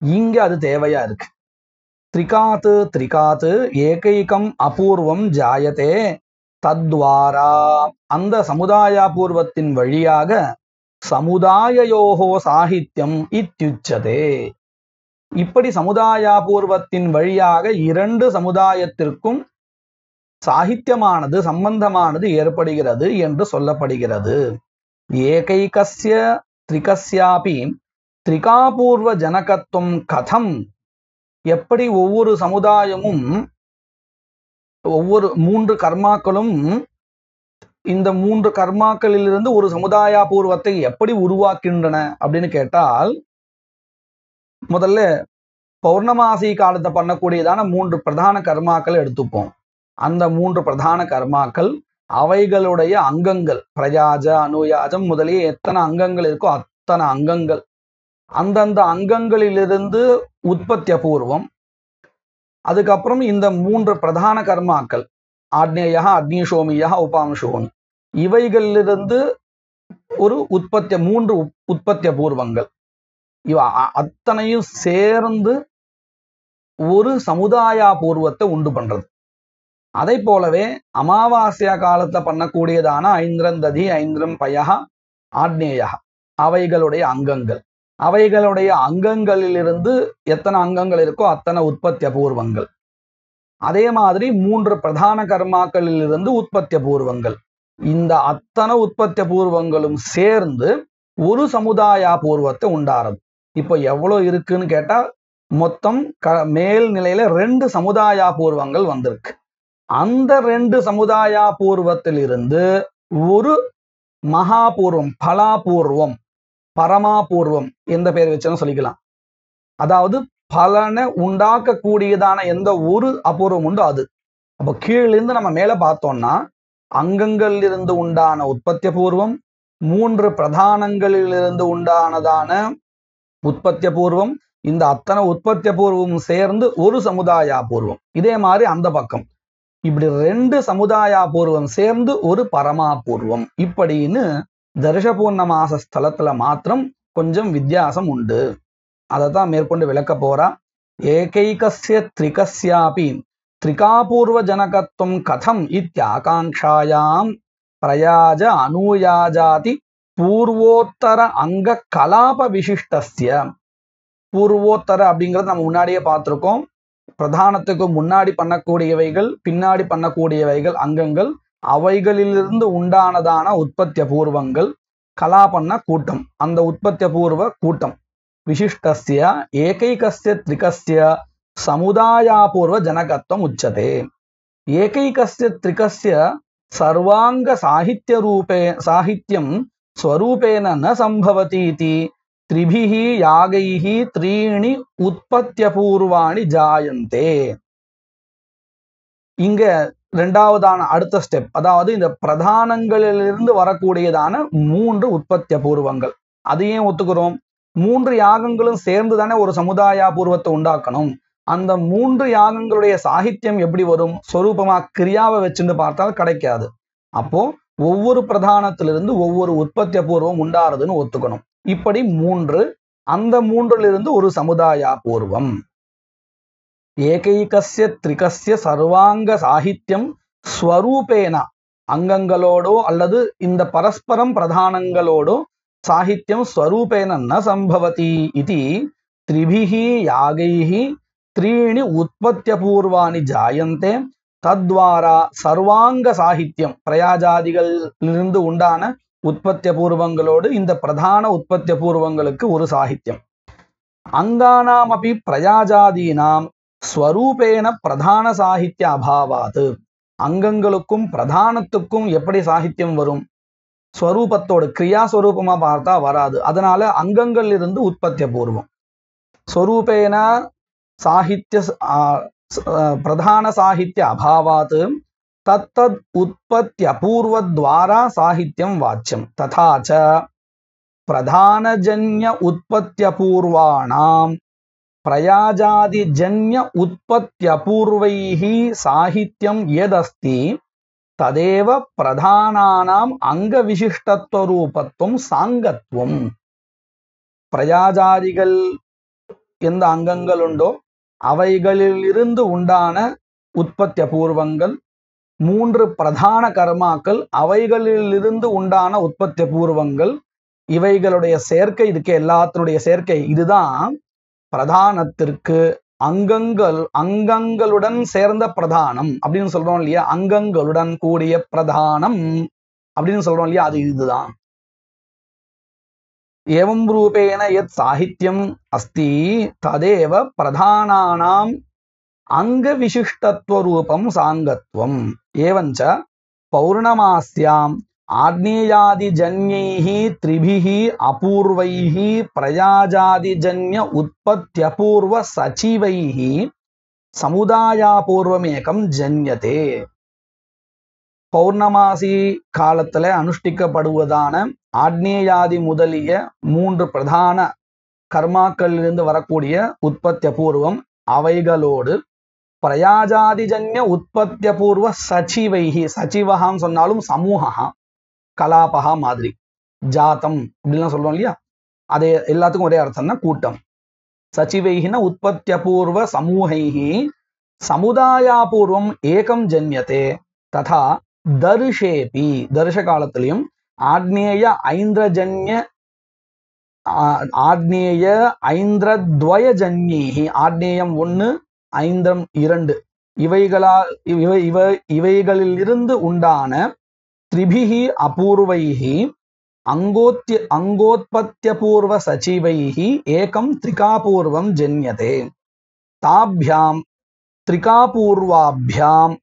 இங்க அது தேவையா இருக்கு. திரிகாத்து ஏகைகம் அபூர்வம் ஜாயதே தத்வாரா, அந்த சமுதாயபூர்வத்தின் வழியாக சமுதாயயோகோ சாகித்யம் இத்யுச்சதே, இப்படி சமுதாயபூர்வத்தின் வழியாக 2 சமுதாயத்திற்கும் சாகித்யமானது சம்பந்தமானது ஏற்படுகிறது என்று சொல்லப்படுகிறது. ஏகைகஸ்ய திரிகஸ்யாபி திரிகாபூர்வ ஜனகத்துவம் கதம், எப்படி ஒவ்வொரு சமுதாயமும் ஒவ்வொரு 3 கர்மாக்களும் இந்த 3 கர்மாக்களிலிருந்து ஒரு சமுதாயபூர்வத்தை எப்படி உருவாக்கின்றன அப்படின்னு கேட்டால், முதல்ல பௌர்ணமாசி காலத்தை பண்ணக்கூடியதான 3 பிரதான கர்மாக்கள் எடுத்துப்போம். அந்த 3 பிரதான கர்மாக்கள் அவைகளுடைய அங்கங்கள் பிரயாஜ அனுயாஜம் முதலிய எத்தனை அங்கங்கள் இருக்கோ அத்தனை அங்கங்கள், அந்தந்த அங்கங்களிலிருந்து உற்பத்திய பூர்வம் அதுக்கப்புறம் இந்த 3 பிரதான கர்மாக்கள் ஆக்னேயா, அக்னிஷோமியா, உபாம்சோன், இவைகளிலிருந்து ஒரு உற்பத்திய 3 உற்பத்திய பூர்வங்கள் இவ அத்தனையும் சேர்ந்து ஒரு சமுதாய பூர்வத்தை உண்டு பண்றது. அதை போலவே அமாவாஸ்யா காலத்துல பண்ணக்கூடியதான ஐந்திரந்ததி, ஐந்திரம் பயா, ஆக்னேயா, அவைகளுடைய அங்கங்கள், அவைகளுடைய அங்கங்களிலிருந்து எத்தனை அங்கங்கள் இருக்கோ அத்தனை உற்பத்திய பூர்வங்கள். அதே மாதிரி 3 பிரதான கர்மாக்களிலிருந்து உற்பத்திய பூர்வங்கள். இந்த அத்தனை உற்பத்திய பூர்வங்களும் சேர்ந்து ஒரு சமுதாய பூர்வத்தை உண்டாறது. இப்போ எவ்வளவு இருக்குன்னு கேட்டா மொத்தம் மேல் நிலையில 2 சமுதாய பூர்வங்கள் வந்திருக்கு. அந்த 2 சமுதாய பூர்வத்திலிருந்து ஒரு மகாபூர்வம், பலாபூர்வம், பரமாபூர்வம் எந்த பெயர் வச்சாலும் சொல்லிக்கலாம். அதாவது பலனை உண்டாக்கக்கூடியதான எந்த ஒரு அபூர்வம் உண்டோ அது. அப்போ கீழிருந்து நம்ம மேல பார்த்தோம்னா அங்கங்களிலிருந்து உண்டான உற்பத்திய பூர்வம், 3 பிரதானங்களிலிருந்து உண்டானதான உற்பத்திய பூர்வம், இந்த அத்தனை உற்பத்திய பூர்வம் சேர்ந்து ஒரு சமுதாய பூர்வம். இதே மாதிரி அந்த பக்கம் இப்படி 2 சமுதாய பூர்வம் சேர்ந்து ஒரு பரமாபூர்வம். இப்படின்னு தர்ஷபூர்ணமாச ஸ்தலத்துல மாத்திரம் கொஞ்சம் வித்தியாசம் உண்டு. அதைத்தான் மேற்கொண்டு விளக்க போறா. ஏகைகஸ்ய த்ரிகஸ்யாபி த்ரிகாபூர்வ ஜனகத்துவம் கதம் இத்யாகாங்ஷாயாம் பிரயாஜ அனுயாஜாதி பூர்வோத்தர அங்க கலாப விசிஷ்டஸ்ய. பூர்வோத்தர அப்படிங்கிறது நம்ம முன்னாடியே பார்த்திருக்கோம். பிரதானத்துக்கு முன்னாடி பண்ணக்கூடியவைகள், பின்னாடி பண்ணக்கூடியவைகள் அங்கங்கள், அவைகளிலிருந்து உண்டானதான உற்பத்திய பூர்வங்கள், கலாபன்னா கூட்டம், அந்த உற்பத்திய பூர்வ கூட்டம். விசிஷ்டஸ்ய ஏகைகஸ்ய த்ரிகஸ்ய சமுதாயாபூர்வ ஜனகத்துவம் உச்சதே. ஏகைகஸ்ய த்ரிகஸ்ய சர்வாங்க சாஹித்ய ரூபே சாஹித்யம் ஸ்வரூபேன ந சம்பவதி இதி த்ரிபிஹி யாகைஹி த்ரீணி உற்பத்திய பூர்வாணி ஜாயந்தே. இங்க இரண்டாவதான அடுத்த ஸ்டெப், அதாவது இந்த பிரதானங்களிலிருந்து வரக்கூடியதான 3 உற்பத்திய பூர்வங்கள். அதையும் ஒத்துக்கிறோம். 3 யாகங்களும் சேர்ந்து தானே ஒரு சமுதாய பூர்வத்தை உண்டாக்கணும். அந்த 3 யாகங்களுடைய சாகித்யம் எப்படி வரும்? சொரூபமா கிரியாவை வச்சுட்டு பார்த்தால் கிடைக்காது. அப்போ ஒவ்வொரு பிரதானத்திலிருந்து ஒவ்வொரு உற்பத்திய பூர்வம் உண்டாருதுன்னு ஒத்துக்கணும். இப்படி 3, அந்த 3லிருந்து ஒரு சமுதாய பூர்வம். ஏகைகஸ்ய த்ரிகஸ்ய சர்வாங்க சாகித்யம் ஸ்வரூபேன, அங்கங்களோடோ அல்லது இந்த பரஸ்பரம் பிரதானங்களோடோ சாகித்யம் ஸ்வரூபேன ந சம்பவதி இதி த்ரிபிஹி யாகைஹி த்ரீணி உற்பத்திய பூர்வாணி ஜாயந்தே. தத்வாரா சர்வாங்க சாகித்யம், பிரயாஜாதிகளிலிருந்து உண்டான உற்பத்திய பூர்வங்களோடு இந்த பிரதான உற்பத்திய பூர்வங்களுக்கு ஒரு சாகித்யம். அங்கானாம் அபி பிரயாஜாதீனாம் ஸ்வரூபேன பிரதான சாகித்ய அபாவாது. அங்கங்களுக்கும் பிரதானத்துக்கும் எப்படி சாகித்யம் வரும்? ஸ்வரூபத்தோடு கிரியாஸ்வரூபமா பார்த்தா வராது. அதனால அங்கங்கள் இருந்து உற்பத்திய பூர்வம். ஸ்வரூபேன சாகித்ய பிரதான சாகித்ய அபாவாத் தத்தத் உற்பத்திய பூர்வத்வாரா சாகித்யம் வாச்சியம். ததாச்ச பிரதானஜன்ய உற்பத்திய பூர்வாணாம் பிரயாஜாதிஜன்ய உற்பத்திய பூர்வைஹி சாகித்யம் யதஸ்தி ததேவ பிரதானானாம் அங்க விசிஷ்டத்துவ ரூபத்துவம் சாங்கத்துவம். பிரயாஜாதிகள் எந்த அங்கங்கள் உண்டோ அவைகளில் இருந்து உண்டான உற்பத்திய பூர்வங்கள், 3 பிரதான கர்மாக்கள், அவைகளிலிருந்து உண்டான உற்பத்திய பூர்வங்கள், இவைகளுடைய சேர்க்கை, இதுக்கு எல்லாத்தினுடைய சேர்க்கை, இதுதான் பிரதானத்திற்கு அங்கங்களுடன் சேர்ந்த பிரதானம் அப்படின்னு சொல்றோம் இல்லையா? அங்கங்களுடன் கூடிய பிரதானம் அப்படின்னு சொல்றோம் இல்லையா? அது இதுதான். ஏவம் ரூபேன யத் சாகித்யம் அஸ்தி ததேவ பிரதானானாம் அங்க விசிஷ்டத்துவ ரூபம் சாங்கத்துவம். ஏவஞ்ச பௌர்ணமாஸ்யாம் ஆக்னேயாதிஜன்யைஹி த்ரிபிஹி அபூர்வைஹி பிரயாஜாதிஜன்ய உற்பத்தியபூர்வ சச்சிவைஹி சமுதாயாபூர்வமேகம் ஜன்யதே. பௌர்ணமாசி காலத்துல அனுஷ்டிக்கப்படுவதான ஆக்னேயாதி முதலிய 3 பிரதான கர்மாக்களிலிருந்து வரக்கூடிய உற்பத்திய பூர்வம், அவைகளோடு பிரயாஜாதிஜன்ய உற்பத்திய பூர்வ சச்சிவைஹி, சச்சிவகான்னு சொன்னாலும் சமூகா கலாபகா மாதிரி, ஜாத்தம் அப்படின்லாம் சொல்றோம் இல்லையா, அதே எல்லாத்துக்கும் ஒரே அர்த்தம் தான், கூட்டம். சச்சிவைஹின உற்பத்திய பூர்வ சமூகைஹி சமுதாயாபூர்வம் ஏகம் ஜன்யதே ததா தர்ஷேபி, தர்ஷ காலத்திலையும் ஆக்னேய ஐந்திரஜன்ய ஆக்னேய ஐந்திரத்வயஜன்யேஹி, ஆக்னேயம் 1 ஐந்திரம் 2 இவைகளிலிருந்து உண்டான த்ரிபிஹி அபூர்வைஹி அங்கோத்பத்திய பூர்வ சச்சிவைஹி ஏகம் த்ரிகாபூர்வம் ஜன்யதே தாபியாம் த்ரிகாபூர்வாபியாம்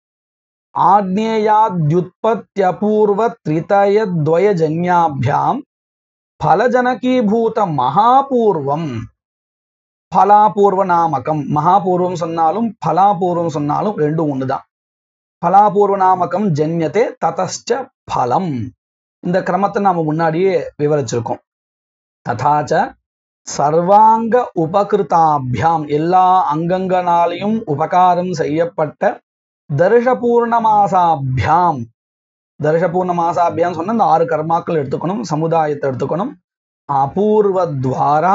ஆக்னேயாத்யுத்பத்யபூர்வ த்ரிதயத்வயஜன்யாபியாம் பலஜனகீபூத மகாபூர்வம், பலாபூர்வ நாமகம், மகாபூர்வம் சொன்னாலும் பலாபூர்வம் சொன்னாலும் ரெண்டும் ஒண்ணுதான். பலாபூர்வ நாமகம் ஜன்யதே ததஸ்ச பலம். இந்த கிரமத்தை நாம முன்னாடியே விவரிச்சிருக்கோம். ததாச்ச சர்வாங்க உபகிருதாபியாம், எல்லா அங்கங்களாலையும் உபகாரம் செய்யப்பட்ட தர்ஷபூர்ணமாசாபியாம், தர்ஷபூர்ணமாசாபியாம் சொன்ன இந்த 6 கர்மாக்கள் எடுத்துக்கணும், சமுதாயத்தை எடுத்துக்கணும். அபூர்வத்வாரா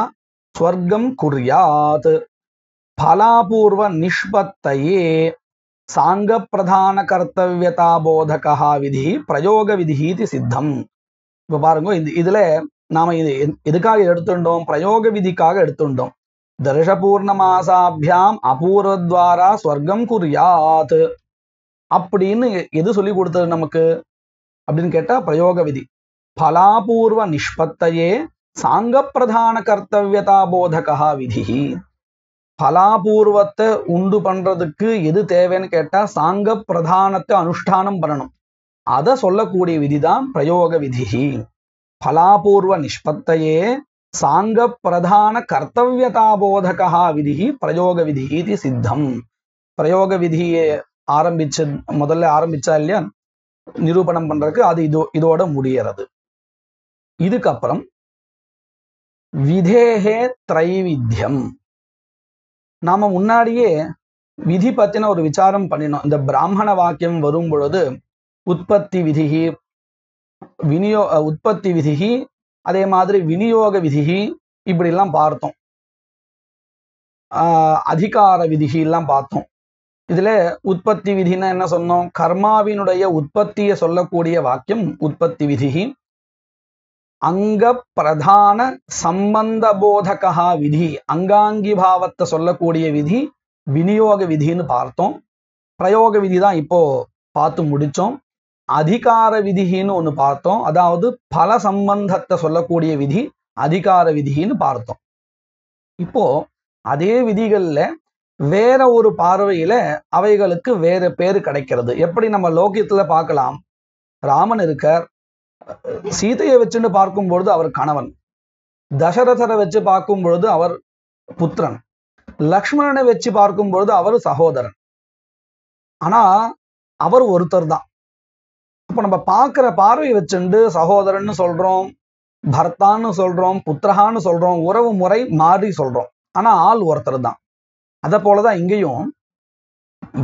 ஸ்வர்க்கம் குர்யாத் பலாபூர்வ நிஷ்பத்தையே சாங்க பிரதான கர்த்தவியதா போதகா விதி பிரயோக விதிஹீதி சித்தம். இப்ப பாருங்க, இதுல நாம இது எதுக்காக எடுத்துட்டோம்? பிரயோக விதிக்காக எடுத்துட்டோம். தர்ஷபூர்ணமாசாபியாம் அபூர்வத்வாரா ஸ்வர்க்கம் குர்யாத் அப்படின்னு எது சொல்லி கொடுத்தது நமக்கு அப்படின்னு கேட்டா பிரயோக விதி. பலாபூர்வ நிஷ்பத்தையே சாங்க பிரதான கர்த்தவியதா போதகா விதி. பலாபூர்வத்தை உண்டு பண்றதுக்கு எது தேவைன்னு கேட்டா சாங்க பிரதானத்தை அனுஷ்டானம் பண்ணணும். அதை சொல்லக்கூடிய விதிதான் பிரயோக விதி. பலாபூர்வ நிஷ்பத்தையே சாங்க பிரதான கர்த்தவியதா போதகா விதி பிரயோக விதி இது சித்தம். பிரயோக விதியை முதல்ல ஆரம்பிச்சா இல்லையா நிரூபணம் பண்றதுக்கு, அது இதோட முடியறது. இதுக்கப்புறம் விதேகே திரைவித்தியம். நாம முன்னாடியே விதி பத்தின ஒரு விசாரம் பண்ணினோம். இந்த பிராமண வாக்கியம் வரும் பொழுது உற்பத்தி விதிகி, உற்பத்தி விதிகி, அதே மாதிரி விநியோக விதிகி இப்படி எல்லாம் பார்த்தோம். அதிகார விதிகி எல்லாம் பார்த்தோம். இதுல உற்பத்தி விதினா என்ன சொன்னோம்? கர்மாவினுடைய உற்பத்தியை சொல்லக்கூடிய வாக்கியம் உற்பத்தி விதிகி. அங்க பிரதான சம்பந்த போதகா விதி, அங்காங்கி பாவத்தை சொல்லக்கூடிய விதி விநியோக விதின்னு பார்த்தோம். பிரயோக விதி தான் இப்போ பார்த்து முடிச்சோம். அதிகார விதின்னு ஒண்ணு பார்த்தோம், அதாவது பல சம்பந்தத்தை சொல்லக்கூடிய விதி அதிகார விதின்னு பார்த்தோம். இப்போ அதே விதிகள்ல வேற ஒரு பார்வையில அவைகளுக்கு வேற பேரு கிடைக்கிறது. எப்படி நம்ம லோகியத்துல பார்க்கலாம், ராமன் இருக்கார், சீதையை வச்சுன்னு பார்க்கும் பொழுது அவர் கணவன், தசரதரை வச்சு பார்க்கும் பொழுது அவர் புத்திரன், லக்ஷ்மணனை வச்சு பார்க்கும் பொழுது அவர் சகோதரன். ஆனா அவர் ஒருத்தர் தான். அப்ப நம்ம பார்க்கிற பார்வையை வச்சுண்டு சகோதரன்னு சொல்றோம், பர்த்தான்னு சொல்றோம், புத்திரஹான்னு சொல்றோம், உறவு முறை மாறி சொல்றோம். ஆனா ஆள் ஒருத்தர் தான். அத போலதான் இங்கேயும்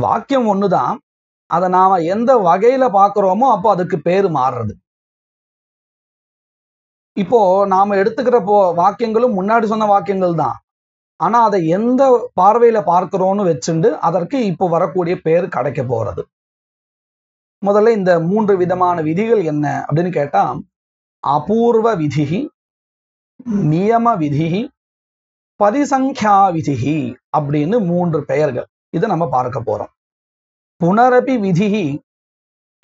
வாக்கியம் ஒண்ணுதான், அதை நாம எந்த வகையில பார்க்கிறோமோ அப்போ அதுக்கு பேரு மாறுறது. இப்போ நாம எடுத்துக்கிற வாக்கியங்களும் முன்னாடி சொன்ன வாக்கியங்கள் தான். ஆனா அதை எந்த பார்வையில பார்க்கிறோம்னு வச்சுண்டு அதற்கு இப்போ வரக்கூடிய பேர் கிடைக்க போறது. முதல்ல இந்த 3 விதமான விதிகள் என்ன அப்படின்னு கேட்டா, அபூர்வ விதிகி, நியம விதிகி, பரிசங்கியா விதிகி அப்படின்னு 3 பெயர்கள். இதை நம்ம பார்க்க போறோம். புனரபி விதிகி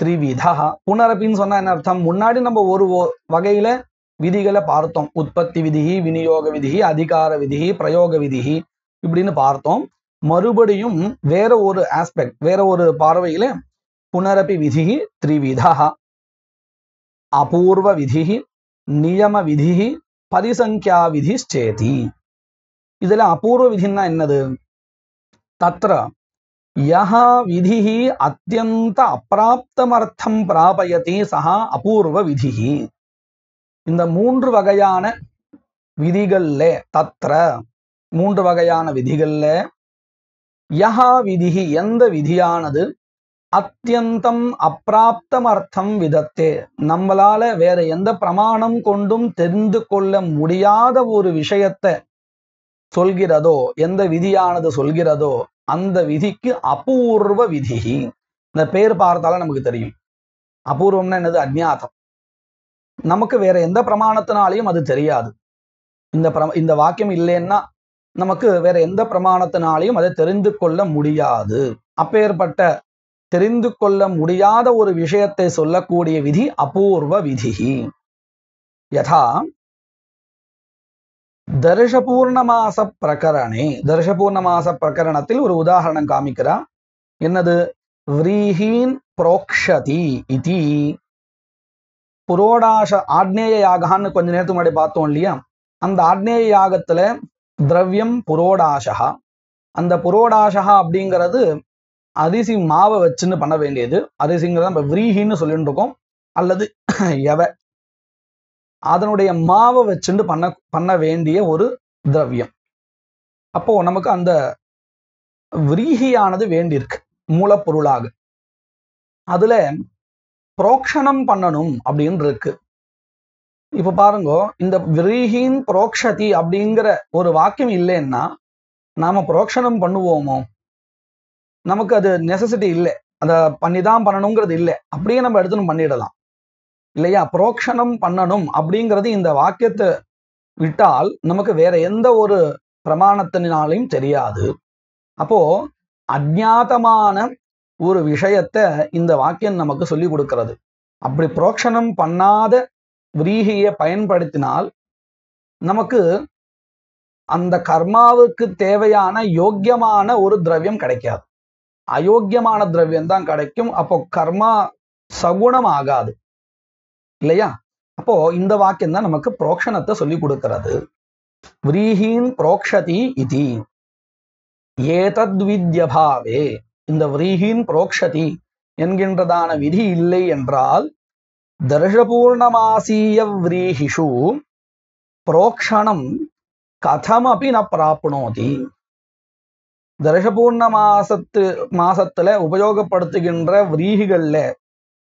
த்ரிவிதா. புனரபின்னு சொன்னா என்ன அர்த்தம்? முன்னாடி நம்ம ஒரு வகையில விதிகளை பார்த்தோம். உற்பத்தி விதிகி, விநியோக விதிகி, அதிகார விதிகி, பிரயோக விதிகி இப்படின்னு பார்த்தோம். மறுபடியும் வேற ஒரு ஆஸ்பெக்ட், வேற ஒரு பார்வையில புனரபி விதிகி த்ரிவிதா. அபூர்வ விதிகி, நியம விதிகி, பரிசங்கியா விதிச்சேதி. இதுல அபூர்வ விதின்னா என்னது? தத்ர யஹா விதிஹி அத்யந்த அப்ராப்தமர்த்தம் பிராபயதி சஹா அபூர்வ விதிஹி. இந்த 3 வகையான விதிகள்ல, தத்ர 3 வகையான விதிகள்ல யஹா விதிஹி எந்த விதியானது அத்தியந்தம் அப்பிராப்தம் அர்த்தம் விதத்தே நம்மளால வேற எந்த பிரமாணம் கொண்டும் தெரிந்து கொள்ள முடியாத ஒரு விஷயத்தை சொல்கிறதோ, எந்த விதியானது சொல்கிறதோ அந்த விதிக்கு அபூர்வ விதிஹி. இந்த பேர் பார்த்தாலும் நமக்கு தெரியும். அபூர்வம்னா என்னது? அஜ்ஞாதம். நமக்கு வேற எந்த பிரமாணத்தினாலையும் அது தெரியாது. இந்த வாக்கியம் இல்லைன்னா நமக்கு வேற எந்த பிரமாணத்தினாலையும் அதை தெரிந்து கொள்ள முடியாது. அப்பேற்பட்ட தெரிந்து கொள்ள முடியாத ஒரு விஷயத்தை சொல்லக்கூடிய விதி அபூர்வ விதிஹி. யதா தர்ஷபூர்ணமாச பிரகரணே, தர்ஷபூர்ணமாச பிரகரணத்தில் ஒரு உதாரணம் காமிக்கிறா. என்னது? விரீஹீன் புரோக்ஷதி இதி புரோடாச ஆக்னேய யாகான்னு கொஞ்ச நேரத்துக்கு முன்னாடி பார்த்தோம் இல்லையா? அந்த ஆக்னேய யாகத்துல திரவியம் புரோடாசகா. அந்த புரோடாசகா அப்படிங்கிறது அரிசி மாவை வச்சுன்னு பண்ண வேண்டியது. அரிசிங்கிறத நம்ம விரீஹின்னு சொல்லிட்டு இருக்கோம், அல்லது எவ அதனுடைய மாவை வச்சுட்டு பண்ண வேண்டிய ஒரு திரவியம். அப்போ நமக்கு அந்த விரீஹியானது வேண்டியிருக்கு மூலப்பொருளாக. அதுல புரோக்ஷணம் பண்ணணும் அப்படின்னு இருக்கு. இப்ப பாருங்க, இந்த விரீஹின் புரோக்ஷதி அப்படிங்கிற ஒரு வாக்கியம் இல்லைன்னா நாம புரோக்ஷணம் பண்ணுவோமோ? நமக்கு அது நெசசிட்டி இல்லை, அதை பண்ணிதான் பண்ணணுங்கிறது இல்லை. அப்படியே நம்ம எடுத்துன்னு பண்ணிடலாம் இல்லையா? புரோக்ஷணம் பண்ணணும் அப்படிங்கிறது இந்த வாக்கியத்தை விட்டால் நமக்கு வேற எந்த ஒரு பிரமாணத்தினாலையும் தெரியாது. அப்போ அஜ்ஞாதமான ஒரு விஷயத்த இந்த வாக்கியம் நமக்கு சொல்லி கொடுக்கிறது. அப்படி புரோக்ஷணம் பண்ணாத விரீஹியை பயன்படுத்தினால் நமக்கு அந்த கர்மாவுக்கு தேவையான யோக்கியமான ஒரு திரவியம் கிடைக்காது, அயோக்கியமான திரவியம் தான் கிடைக்கும். அப்போ கர்மா சகுணம் ஆகாது இல்லையா? அப்போ இந்த வாக்கியம் தான் நமக்கு புரோக்ஷணத்தை சொல்லி கொடுக்கிறது. விரீஹீன் புரோக்ஷதி இதி ஏதத்வித்யபாவே. இந்த விரீஹீன் புரோக்ஷதி என்கின்றதான விதி இல்லை என்றால் தர்ஷபூர்ணமாசீய விரீஹிஷு புரோக்ஷணம் கதமபி ந பிராப்னோதி. தர்ஷபூர்ண மாசத்துல உபயோகப்படுத்துகின்ற விரீஹிகள்ல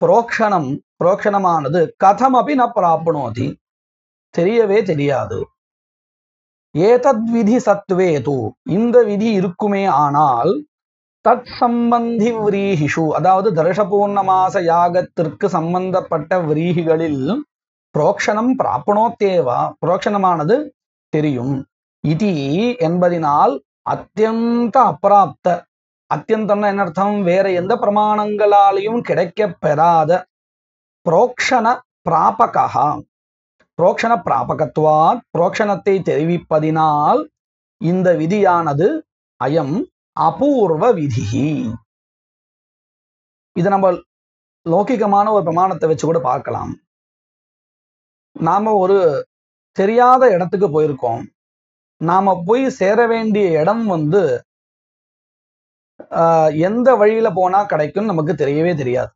புரோக்ஷணமானது கதமபி ந பிராப்னோதி, தெரியவே தெரியாது. ஏதத்விதி சத்வேது, இந்த விதி இருக்குமே ஆனால் தத் சம்பந்தி விரீஹிஷு, அதாவது தர்ஷபூர்ணமாச யாகத்திற்கு சம்பந்தப்பட்ட விரீஹிகளில் புரோக்ஷணம் பிராப்னோத்தேவா, புரோக்ஷணமானது தெரியும். இதி என்பதினால் அத்தியந்த அப்பிராப்த, அத்தியந்தம்னா என்ன அர்த்தம்? வேற எந்த பிரமாணங்களாலையும் கிடைக்க பெறாத புரோக்ஷண பிராபகா, புரோக்ஷண பிராபகத்வாத், புரோக்ஷணத்தை தெரிவிப்பதினால் இந்த விதியானது அயம் அபூர்வ விதிஹி. இது நம்ம லௌகிகமான ஒரு பிரமாணத்தை வச்சு கூட பார்க்கலாம். நாம ஒரு தெரியாத இடத்துக்கு போயிருக்கோம். நாம போய் சேர வேண்டிய இடம் எந்த வழியில போனா கிடைக்கும் நமக்கு தெரியவே தெரியாது.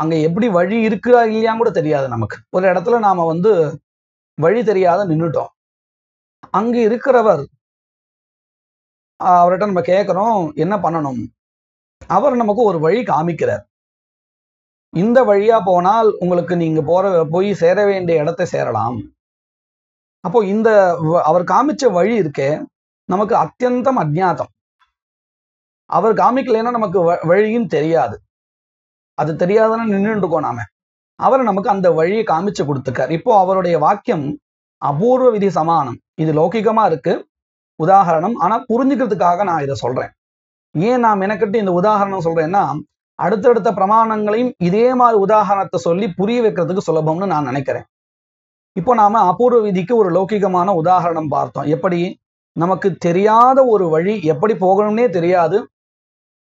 அங்க எப்படி வழி இருக்கா இல்லையா கூட தெரியாது நமக்கு. ஒரு இடத்துல நாம வழி தெரியாத நின்றுட்டோம். அங்க இருக்கிறவர், அவர்கிட்ட நம்ம கேட்கிறோம் என்ன பண்ணணும். அவர் நமக்கு ஒரு வழி காமிக்கிறார். இந்த வழியா போனால் உங்களுக்கு நீங்க போய் சேர வேண்டிய இடத்தை சேரலாம். அப்போ அவர் காமிச்ச வழி இருக்கே நமக்கு அத்தியந்தம் அஜ்ஞாதம். அவர் காமிக்கலைன்னா நமக்கு வழியும் தெரியாது. அது தெரியாதுன்னு நின்றுட்டு இருக்கோம் நாம. அவர் நமக்கு அந்த வழியை காமிச்சு கொடுத்துக்கார். இப்போ அவருடைய வாக்கியம் அபூர்வ விதி சமானம். இது லௌகிகமா இருக்கு உதாரணம், ஆனா புரிஞ்சுக்கிறதுக்காக நான் இதை சொல்றேன். ஏன் நான் மெனக்கட்டு இந்த உதாரணம் சொல்றேன்னா, அடுத்தடுத்த பிரமாணங்களையும் இதே மாதிரி உதாரணத்தை சொல்லி புரிய வைக்கிறதுக்கு சுலபம்னு நான் நினைக்கிறேன். இப்போ நாம அபூர்வ விதிக்கு ஒரு லௌகிகமான உதாரணம் பார்த்தோம். எப்படி நமக்கு தெரியாத ஒரு வழி, எப்படி போகணும்னே தெரியாது.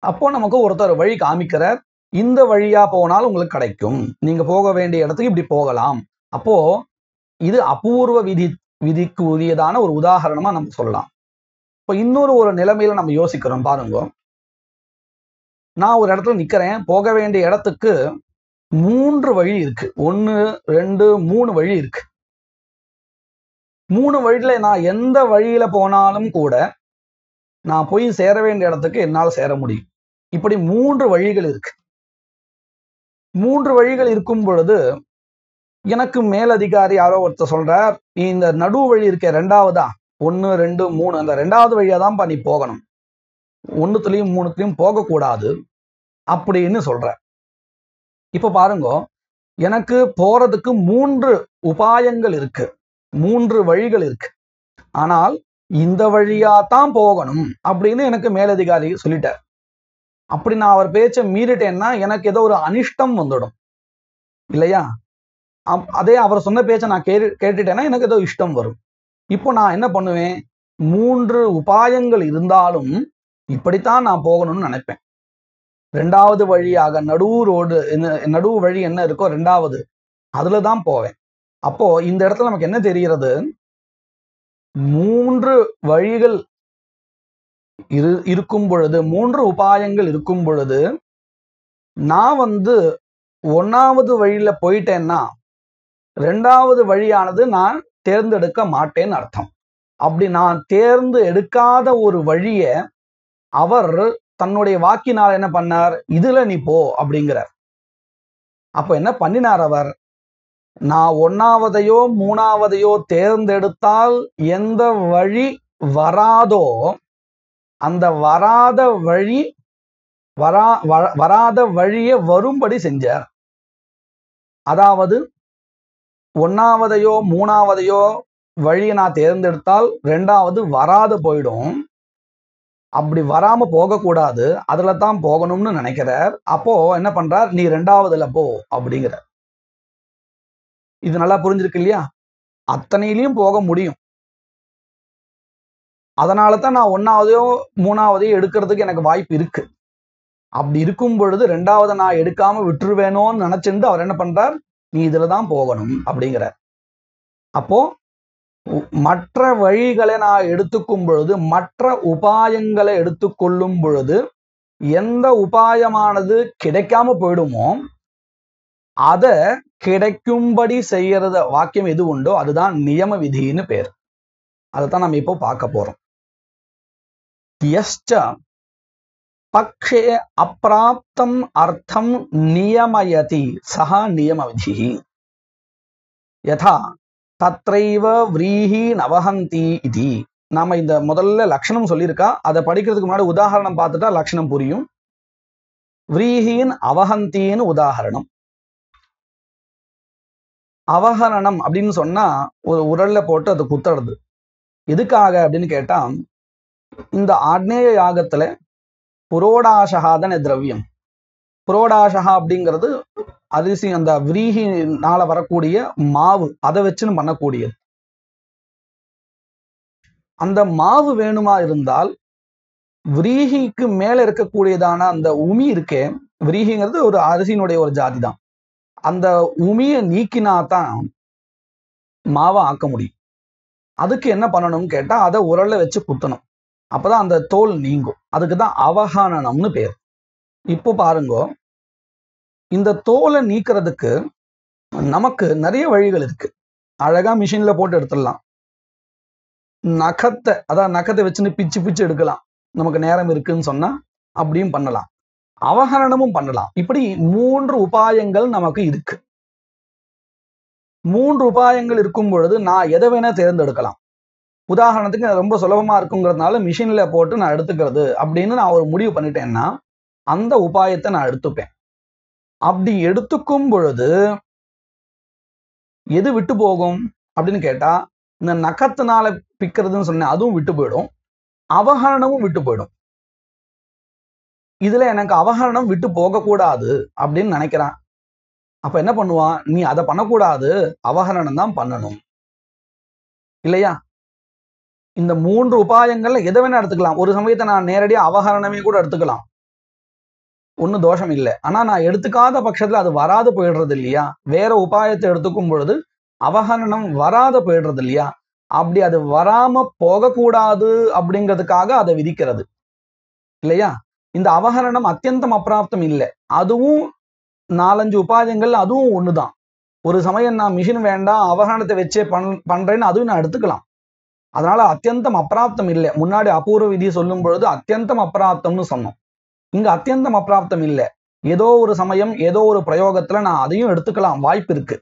அப்போ நமக்கு ஒருத்தர் வழி காமிக்கிறார். இந்த வழியா போனால் உங்களுக்கு கிடைக்கும், நீங்க போக வேண்டிய இடத்துக்கு இப்படி போகலாம். அப்போ இது அபூர்வ விதிக்கு உரியதான ஒரு உதாரணமா நம்ம சொல்லலாம். இப்போ இன்னொரு நிலைமையில நம்ம யோசிக்கிறோம் பாருங்க. நான் ஒரு இடத்துல நிக்கிறேன், போக வேண்டிய இடத்துக்கு 3 வழி இருக்கு. 1 2 3 வழி இருக்கு. 3 வழியில நான் எந்த வழியில போனாலும் கூட நான் போய் சேர வேண்டிய இடத்துக்கு என்னால் சேர முடியும். இப்படி 3 வழிகள் இருக்கு. 3 வழிகள் இருக்கும் பொழுது எனக்கு மேலதிகாரி யாரோ ஒருத்தர் சொல்றார், இந்த நடு வழி இருக்க 2வதா 1 2 3 அந்த 2வது வழியா தான்ப்பா நீ போகணும், 1த்துலயும் 3த்துலயும் போகக்கூடாது அப்படின்னு சொல்ற. இப்ப பாருங்க, எனக்கு போறதுக்கு 3 உபாயங்கள் இருக்கு, 3 வழிகள் இருக்கு. ஆனால் இந்த வழியா தான் போகணும் அப்படின்னு எனக்கு மேலதிகாரி சொல்லிட்டார். அப்படி நான் அவர் பேச்சை மீறிட்டேன்னா எனக்கு ஏதோ ஒரு அனிஷ்டம் வந்துடும் இல்லையா? அதே அவர் சொன்ன பேச்சை நான் கேட்டுட்டேன்னா எனக்கு ஏதோ இஷ்டம் வரும். இப்போ நான் என்ன பண்ணுவேன், 3 உபாயங்கள் இருந்தாலும் இப்படித்தான் நான் போகணும்னு நினைப்பேன். 2வது வழியாக நடு வழி என்ன இருக்கோ 2வது அதுல தான் போவேன். அப்போ இந்த இடத்துல நமக்கு என்ன தெரிகிறது, 3 வழிகள் இருக்கும் பொழுது, 3 உபாயங்கள் இருக்கும் பொழுது நான் 1வது வழியில போயிட்டேன்னா 2வது வழியானது நான் தேர்ந்தெடுக்க மாட்டேன்னு அர்த்தம். அப்படி நான் தேர்ந்து எடுக்காத ஒரு வழிய அவர் தன்னுடைய வாக்கினால் என்ன பண்ணார், இதுல நீ போ அப்படிங்கிறார். அப்ப என்ன பண்ணினார் அவர், நான் 1வதையோ 3வதையோ தேர்ந்தெடுத்தால் எந்த வழி வராதோ அந்த வராத வழியை வரும்படி செஞ்சார். அதாவது 1வதையோ 3வதையோ வழியை நான் தேர்ந்தெடுத்தால் 2வது வராத போயிடும். அப்படி வராம போகக்கூடாது, அதுல தான் போகணும்னு நினைக்கிறார். அப்போ என்ன பண்றார், நீ 2வதுல போ அப்படிங்கிறார். இது நல்லா புரிஞ்சிருக்கு இல்லையா? அத்தனையிலையும் போக முடியும். அதனால தான் நான் 1வதையோ 3வதையோ எடுக்கிறதுக்கு எனக்கு வாய்ப்பு இருக்கு. அப்படி இருக்கும் பொழுது 2வதை நான் எடுக்காம விட்டுருவேணும்னு நினைச்சிருந்து அவர் என்ன பண்றார், நீ இதுல தான் போகணும் அப்படிங்கிறார். அப்போ மற்ற வழிகளை நான் எடுத்துக்கும் பொழுது, மற்ற உபாயங்களை எடுத்துக்கொள்ளும் பொழுது எந்த உபாயமானது கிடைக்காம போயிடுமோ அதை கிடைக்கும்படி செய்யறத வாக்கியம் எது உண்டோ அதுதான் நியம விதின்னு பேர். அதைத்தான் நம்ம இப்போ பார்க்க போறோம். யஸ்ச பக்ஷே அப்ராப்தம் அர்த்தம் நியமயதி சஹ நியம விதிஹி யதா தத்ரைவ விரீஹி நவஹந்தி இதி. நாம இந்த முதல்ல லட்சணம் சொல்லியிருக்கா, அதை படிக்கிறதுக்கு முன்னாடி உதாரணம் பார்த்துட்டா லட்சணம் புரியும். விரீஹின் அவஹந்தின்னு உதாரணம். அவஹரணம் அப்படின்னு சொன்னா ஒரு உரல்ல போட்டு அது குத்துறது. எதுக்காக அப்படின்னு கேட்டா, இந்த ஆக்னேய யாகத்துல புரோடாசகாதன திரவியம், புரோடாசகா அப்படிங்கிறது அரிசி, அந்த விரீஹினால வரக்கூடிய மாவு, அதை வச்சுன்னு பண்ணக்கூடியது. அந்த மாவு வேணுமா இருந்தால் விரீஹிக்கு மேல இருக்கக்கூடியதான அந்த உமி இருக்கே, விரீஹிங்கிறது ஒரு அரிசியினுடைய ஒரு ஜாதி தான், அந்த உமியை நீக்கினாதான் மாவை ஆக்க முடியும். அதுக்கு என்ன பண்ணணும்னு கேட்டா அதை உரல்ல வச்சு குத்தணும், அப்பதான் அந்த தோல் நீங்கும். அதுக்கு தான் அவஹானம்னு பேர். இப்போ பாருங்க, இந்த தோலை நீக்கிறதுக்கு நமக்கு நிறைய வழிகள் இருக்கு. அழகா மிஷின்ல போட்டு எடுத்துடலாம். நகத்தை வச்சுன்னு பிச்சு பிச்சு எடுக்கலாம், நமக்கு நேரம் இருக்குன்னு சொன்னா அப்படியும் பண்ணலாம். அவஹரணமும் பண்ணலாம். இப்படி 3 உபாயங்கள் நமக்கு இருக்கு. 3 உபாயங்கள் இருக்கும் பொழுது நான் எதை வேணா தேர்ந்தெடுக்கலாம். உதாரணத்துக்கு ரொம்ப சுலபமா இருக்குங்கிறதுனால மிஷின்ல போட்டு நான் எடுத்துக்கிறது அப்படின்னு நான் ஒரு முடிவு பண்ணிட்டேன்னா அந்த உபாயத்தை நான் எடுத்துப்பேன். அப்படி எடுத்துக்கும் பொழுது எது விட்டு போகும் அப்படின்னு கேட்டா, இந்த நகத்தினால பிக்கிறதுன்னு சொன்னேன், அதுவும் விட்டு போயிடும், அவஹரணமும் விட்டு போயிடும். இதுல எனக்கு அவஹரணம் விட்டு போகக்கூடாது அப்படின்னு நினைக்கிறான். அப்ப என்ன பண்ணுவான், நீ அதை பண்ணக்கூடாது, அவஹரணம் தான் பண்ணணும் இல்லையா? இந்த 3 உபாயங்கள்ல எதை வேணா எடுத்துக்கலாம். ஒரு சமயத்தை நான் நேரடியாக அவஹரணமே கூட எடுத்துக்கலாம், ஒன்றும் தோஷம் இல்லை. ஆனா நான் எடுத்துக்காத பட்சத்துல அது வராது போயிடுறது இல்லையா? வேற உபாயத்தை எடுத்துக்கும் பொழுது அவஹரணம் வராத போயிடுறது இல்லையா? அப்படி அது வராம போகக்கூடாது அப்படிங்கிறதுக்காக அதை விதிக்கிறது இல்லையா? இந்த அவஹரணம் அத்தியந்தம் அப்பிராப்தம் இல்லை, அதுவும் 4-5 உபாயங்கள், அதுவும் ஒண்ணுதான். ஒரு சமயம் நான் மிஷின் வேண்டாம் அவஹரணத்தை வச்சே பண்றேன்னு அதுவும் நான் எடுத்துக்கலாம். அதனால அத்தியந்தம் அப்பிராப்தம் இல்லை. முன்னாடி அபூர்வ விதி சொல்லும் பொழுது அத்தியந்தம் அப்பிராப்தம்னு சொன்னோம். இங்க அத்தியந்தம் அப்பிராப்தம் இல்லை. ஏதோ ஒரு சமயம் ஏதோ ஒரு பிரயோகத்துல நான் அதையும் எடுத்துக்கலாம், வாய்ப்பு இருக்கு.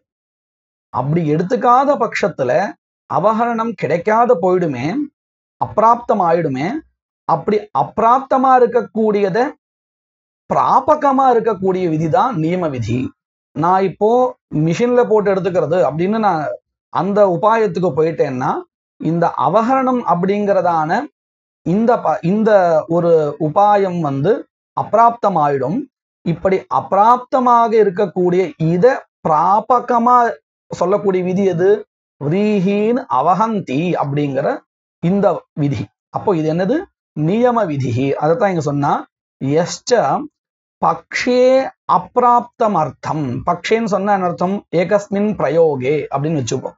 அப்படி எடுத்துக்காத பட்சத்துல அவகரணம் கிடைக்காத போயிடுமே, அப்பிராப்தம் ஆயிடுமே. அப்படி அப்பிராப்தமா இருக்கக்கூடியத பிராபகமா இருக்கக்கூடிய விதிதான் நியம விதி. நான் இப்போ மிஷின்ல போட்டு எடுத்துக்கிறது அப்படின்னு நான் அந்த உபாயத்துக்கு போயிட்டேன்னா, இந்த அவகரணம் அப்படிங்கிறதான இந்த ஒரு உபாயம் அப்பிராப்தம் ஆயிடும். இப்படி அப்பிராப்தமாக இருக்கக்கூடிய இத பிராபகமா சொல்லக்கூடிய விதி எது? விரீஹீன் அவஹந்தி அப்படிங்கிற இந்த விதி. அப்போ இது என்னது? நியம விதி. அதைத்தான் இங்க சொன்னா, யஸ்ச பக்ஷே அப்பிராப்தம் அர்த்தம். பக்ஷேன்னு சொன்ன அர்த்தம் ஏகஸ்மின் பிரயோகே அப்படின்னு வச்சுப்போம்.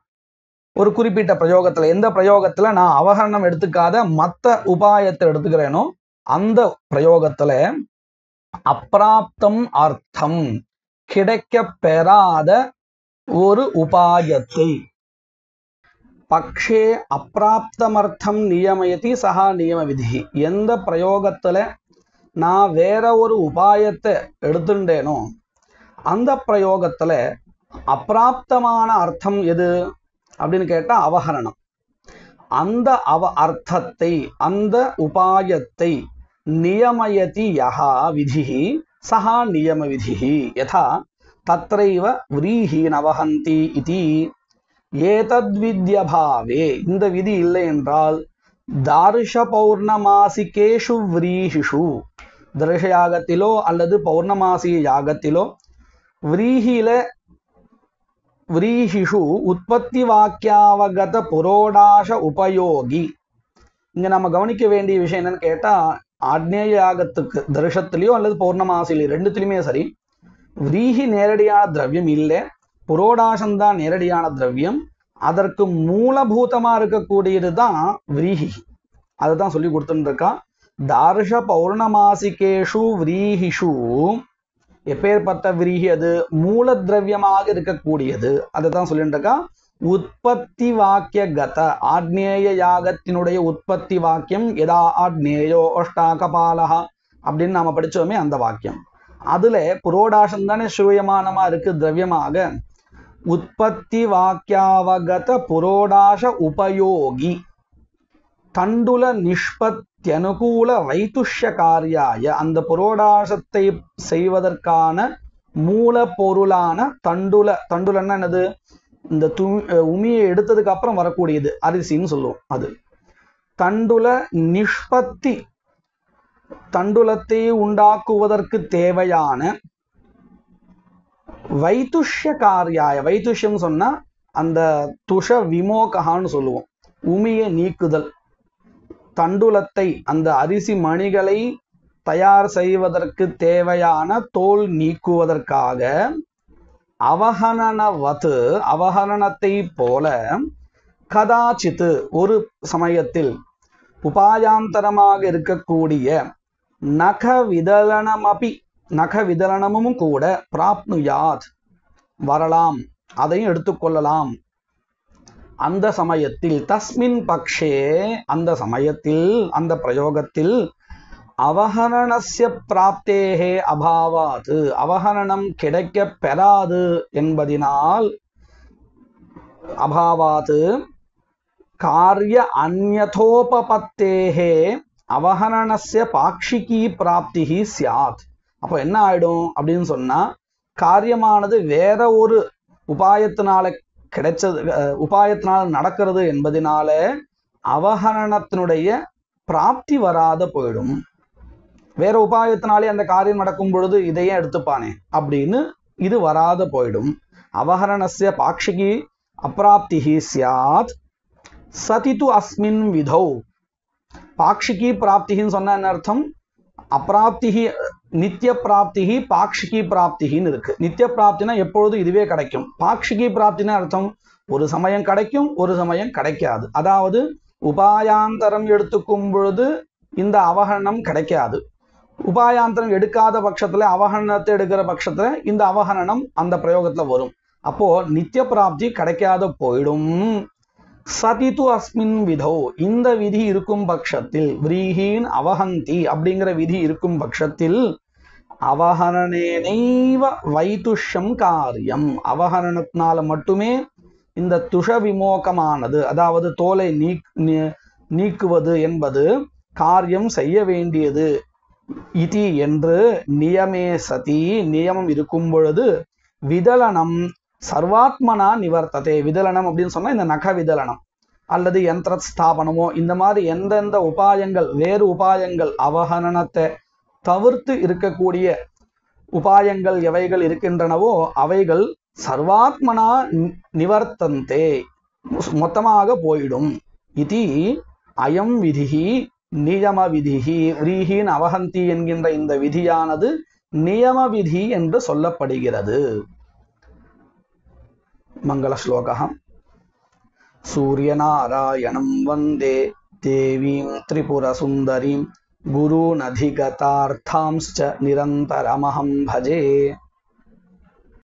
ஒரு குறிப்பிட்ட பிரயோகத்துல, எந்த பிரயோகத்துல நான் அவகரணம் எடுத்துக்காத மத்த உபாயத்தை எடுத்துக்கிறேனோ அந்த பிரயோகத்துல அப்பிராப்தம் அர்த்தம், கிடைக்க பெறாத ஒரு உபாயத்தை, பக்ஷே அப்பிராப்தமர்த்தம் நியமயதி சஹா நியம விதி. எந்த பிரயோகத்துல நான் வேற ஒரு உபாயத்தை எடுத்துட்டேனோ அந்த பிரயோகத்துல அப்பிராப்தமான அர்த்தம் எது அப்படின்னு கேட்டா அவகரணம். அந்த அர்த்தத்தை, அந்த உபாயத்தை நியமயதி யஹா விதிஹி சஹா நியம விதிஹி யதா தத்ரைவ விரீஹீன் அவஹந்தி இதி ஏதத்வித்யபாவே. இந்த விதி இல்லை என்றால் தார்ஷ பௌர்ணமாசிகேஷு விரீஹிஷு, தர்ஷ யாகத்திலோ அல்லது பௌர்ணமாசி யாகத்திலோ விரீஹிஷு உற்பத்தி வாக்கியாவகத புரோடாஷ உபயோகி. இங்க நம்ம கவனிக்க வேண்டிய விஷயம் என்னன்னு கேட்டா, ஆக்னேய யாகத்துக்கு தர்ஷத்திலையோ அல்லது பௌர்ணமாசிலையோ ரெண்டுத்திலுமே சரி, விரீஹி நேரடியான திரவியம் இல்லை, புரோடாசம்தான் நேரடியான திரவியம். அதற்கு மூலபூதமா இருக்கக்கூடியதுதான் விரீஹி. அதுதான் சொல்லி கொடுத்துட்டு இருக்கா. தார்ஷ பௌர்ணமாசிகேஷு விரீஹிஷு, எப்பேற்பட்ட விரீஹி? அது மூல திரவியமாக இருக்கக்கூடியது. அதுதான் சொல்லிட்டு இருக்கா. உற்பத்தி வாக்கிய கத, ஆக்னேய யாகத்தினுடைய உற்பத்தி வாக்கியம் எதா ஆக்னேயோ அஷ்டாகபாலஹா அப்படின்னு நாம படிச்சோமே அந்த வாக்கியம். அதுல புரோடாசம் தானே ஸ்ரூயமானமா இருக்கு திரவியமாக. உற்பத்தி வாக்கியாவகத புரோடாச உபயோகி தண்டுல நிஷ்பத்தியனுகூல வைத்துஷ்ய காரியாய, அந்த புரோடாசத்தை செய்வதற்கான மூல பொருளான தண்டுலன்னா என்னது? இந்த உமியை எடுத்ததுக்கு அப்புறம் வரக்கூடியது அரிசின்னு சொல்லுவோம். அது தண்டுல நிஷ்பத்தி, தண்டுலத்தை உண்டாக்குவதற்கு தேவையான வைத்துஷ்ய காரியாய, வைத்துஷ்யம் சொன்னா அந்த துஷ விமோகான்னு சொல்லுவோம், உமியை நீக்குதல். தண்டுலத்தை, அந்த அரிசி மணிகளை தயார் செய்வதற்கு தேவையான தோல் நீக்குவதற்காக அவகணனவது, அவகரணத்தை போல கதாச்சித்து ஒரு சமயத்தில் உபாயாந்தரமாக இருக்கக்கூடிய நக விதலனமபி, நக விதலனமும் கூட பிராப்னுயாத் வரலாம், அதையும் எடுத்துக்கொள்ளலாம். அந்த சமயத்தில் தஸ்மின் பக்ஷே, அந்த சமயத்தில், அந்த பிரயோகத்தில் அவகரணஸ்ய பிராப்தேஹே அபாவாத், அவகரணம் கிடைக்க பெறாது என்பதினால், அபாவாத் காரிய அந்யதோபபத்தேஹே அவகரணஸ்ய பாக்ஷிகி பிராப்திஹி ஸ்யாத். அப்போ என்ன ஆயிடும் அப்படின்னு சொன்னா, காரியமானது வேற ஒரு உபாயத்தினால கிடைச்சது, உபாயத்தினால நடக்கிறது என்பதனால அவகரணத்தினுடைய பிராப்தி வராத போயிடும். வேற உபாயத்தினாலே அந்த காரியம் நடக்கும் பொழுது இதையே எடுத்துப்பானே அப்படின்னு இது வராத போயிடும். அவகரணஸ்ய பாக்ஷிகி அப்பிராப்திஹி ஸ்யாத் சதிது அஸ்மின் விதௌ. பாக்ஷிகி பிராப்திகின்னு சொன்ன என்ன அர்த்தம்? அப்பிராப்திகி நித்திய பிராப்திகி பாக்ஷிகி பிராப்திகின்னு இருக்கு. நித்திய பிராப்தினா எப்பொழுதும் இதுவே கிடைக்கும். பாக்ஷிகி பிராப்தினா அர்த்தம் ஒரு சமயம் கிடைக்கும், ஒரு சமயம் கிடைக்காது. அதாவது உபாயாந்தரம் எடுத்துக்கும் பொழுது இந்த அவகரணம் கிடைக்காது. உபாயாந்தரம் எடுக்காத பட்சத்துல, அவகரணத்தை எடுக்கிற பட்சத்துல இந்த அவகரணம் அந்த பிரயோகத்துல வரும். அப்போ நித்திய பிராப்தி கிடைக்காத போயிடும். சதிது அஸ்மின் விதோ, இந்த விதி இருக்கும் பட்சத்தில், விரீஹீன் அவஹந்தி அப்படிங்கிற விதி இருக்கும் பட்சத்தில், அவஹரணேனைவ வைதுஷ்யம் காரியம், அவஹரணத்தினால மட்டுமே இந்த துஷ விமோகமானது, அதாவது தோலை நீக்குவது என்பது காரியம் செய்ய வேண்டியது இதி என்று நியமே சதி, நியமம் இருக்கும் பொழுது, விதலனம் சர்வாத்மனா நிவர்த்ததே. விதலனம் அப்படின்னு சொன்னா இந்த நக விதலனம் அல்லது யந்திர ஸ்தாபனமோ இந்த மாதிரி எந்தெந்த உபாயங்கள், வேறு உபாயங்கள், அவஹரணத்தை தவிர்த்து இருக்கக்கூடிய உபாயங்கள் எவைகள் இருக்கின்றனவோ அவைகள் சர்வாத்மனா நிவர்த்தந்தே, மொத்தமாக போயிடும். இதி அயம் விதிஹி நியம விதிஹி, விரீஹீன் அவஹந்தி என்கின்ற இந்த விதியானது நியம விதி என்று சொல்லப்படுகிறது. மங்கள ஸ்லோகம். சூரியநாராயணம் வந்தே தேவீம் திரிபுர சுந்தரீம் குருநதிகதார்த்தாம்ஸ்ச நிரந்தரமஹம் பஜே.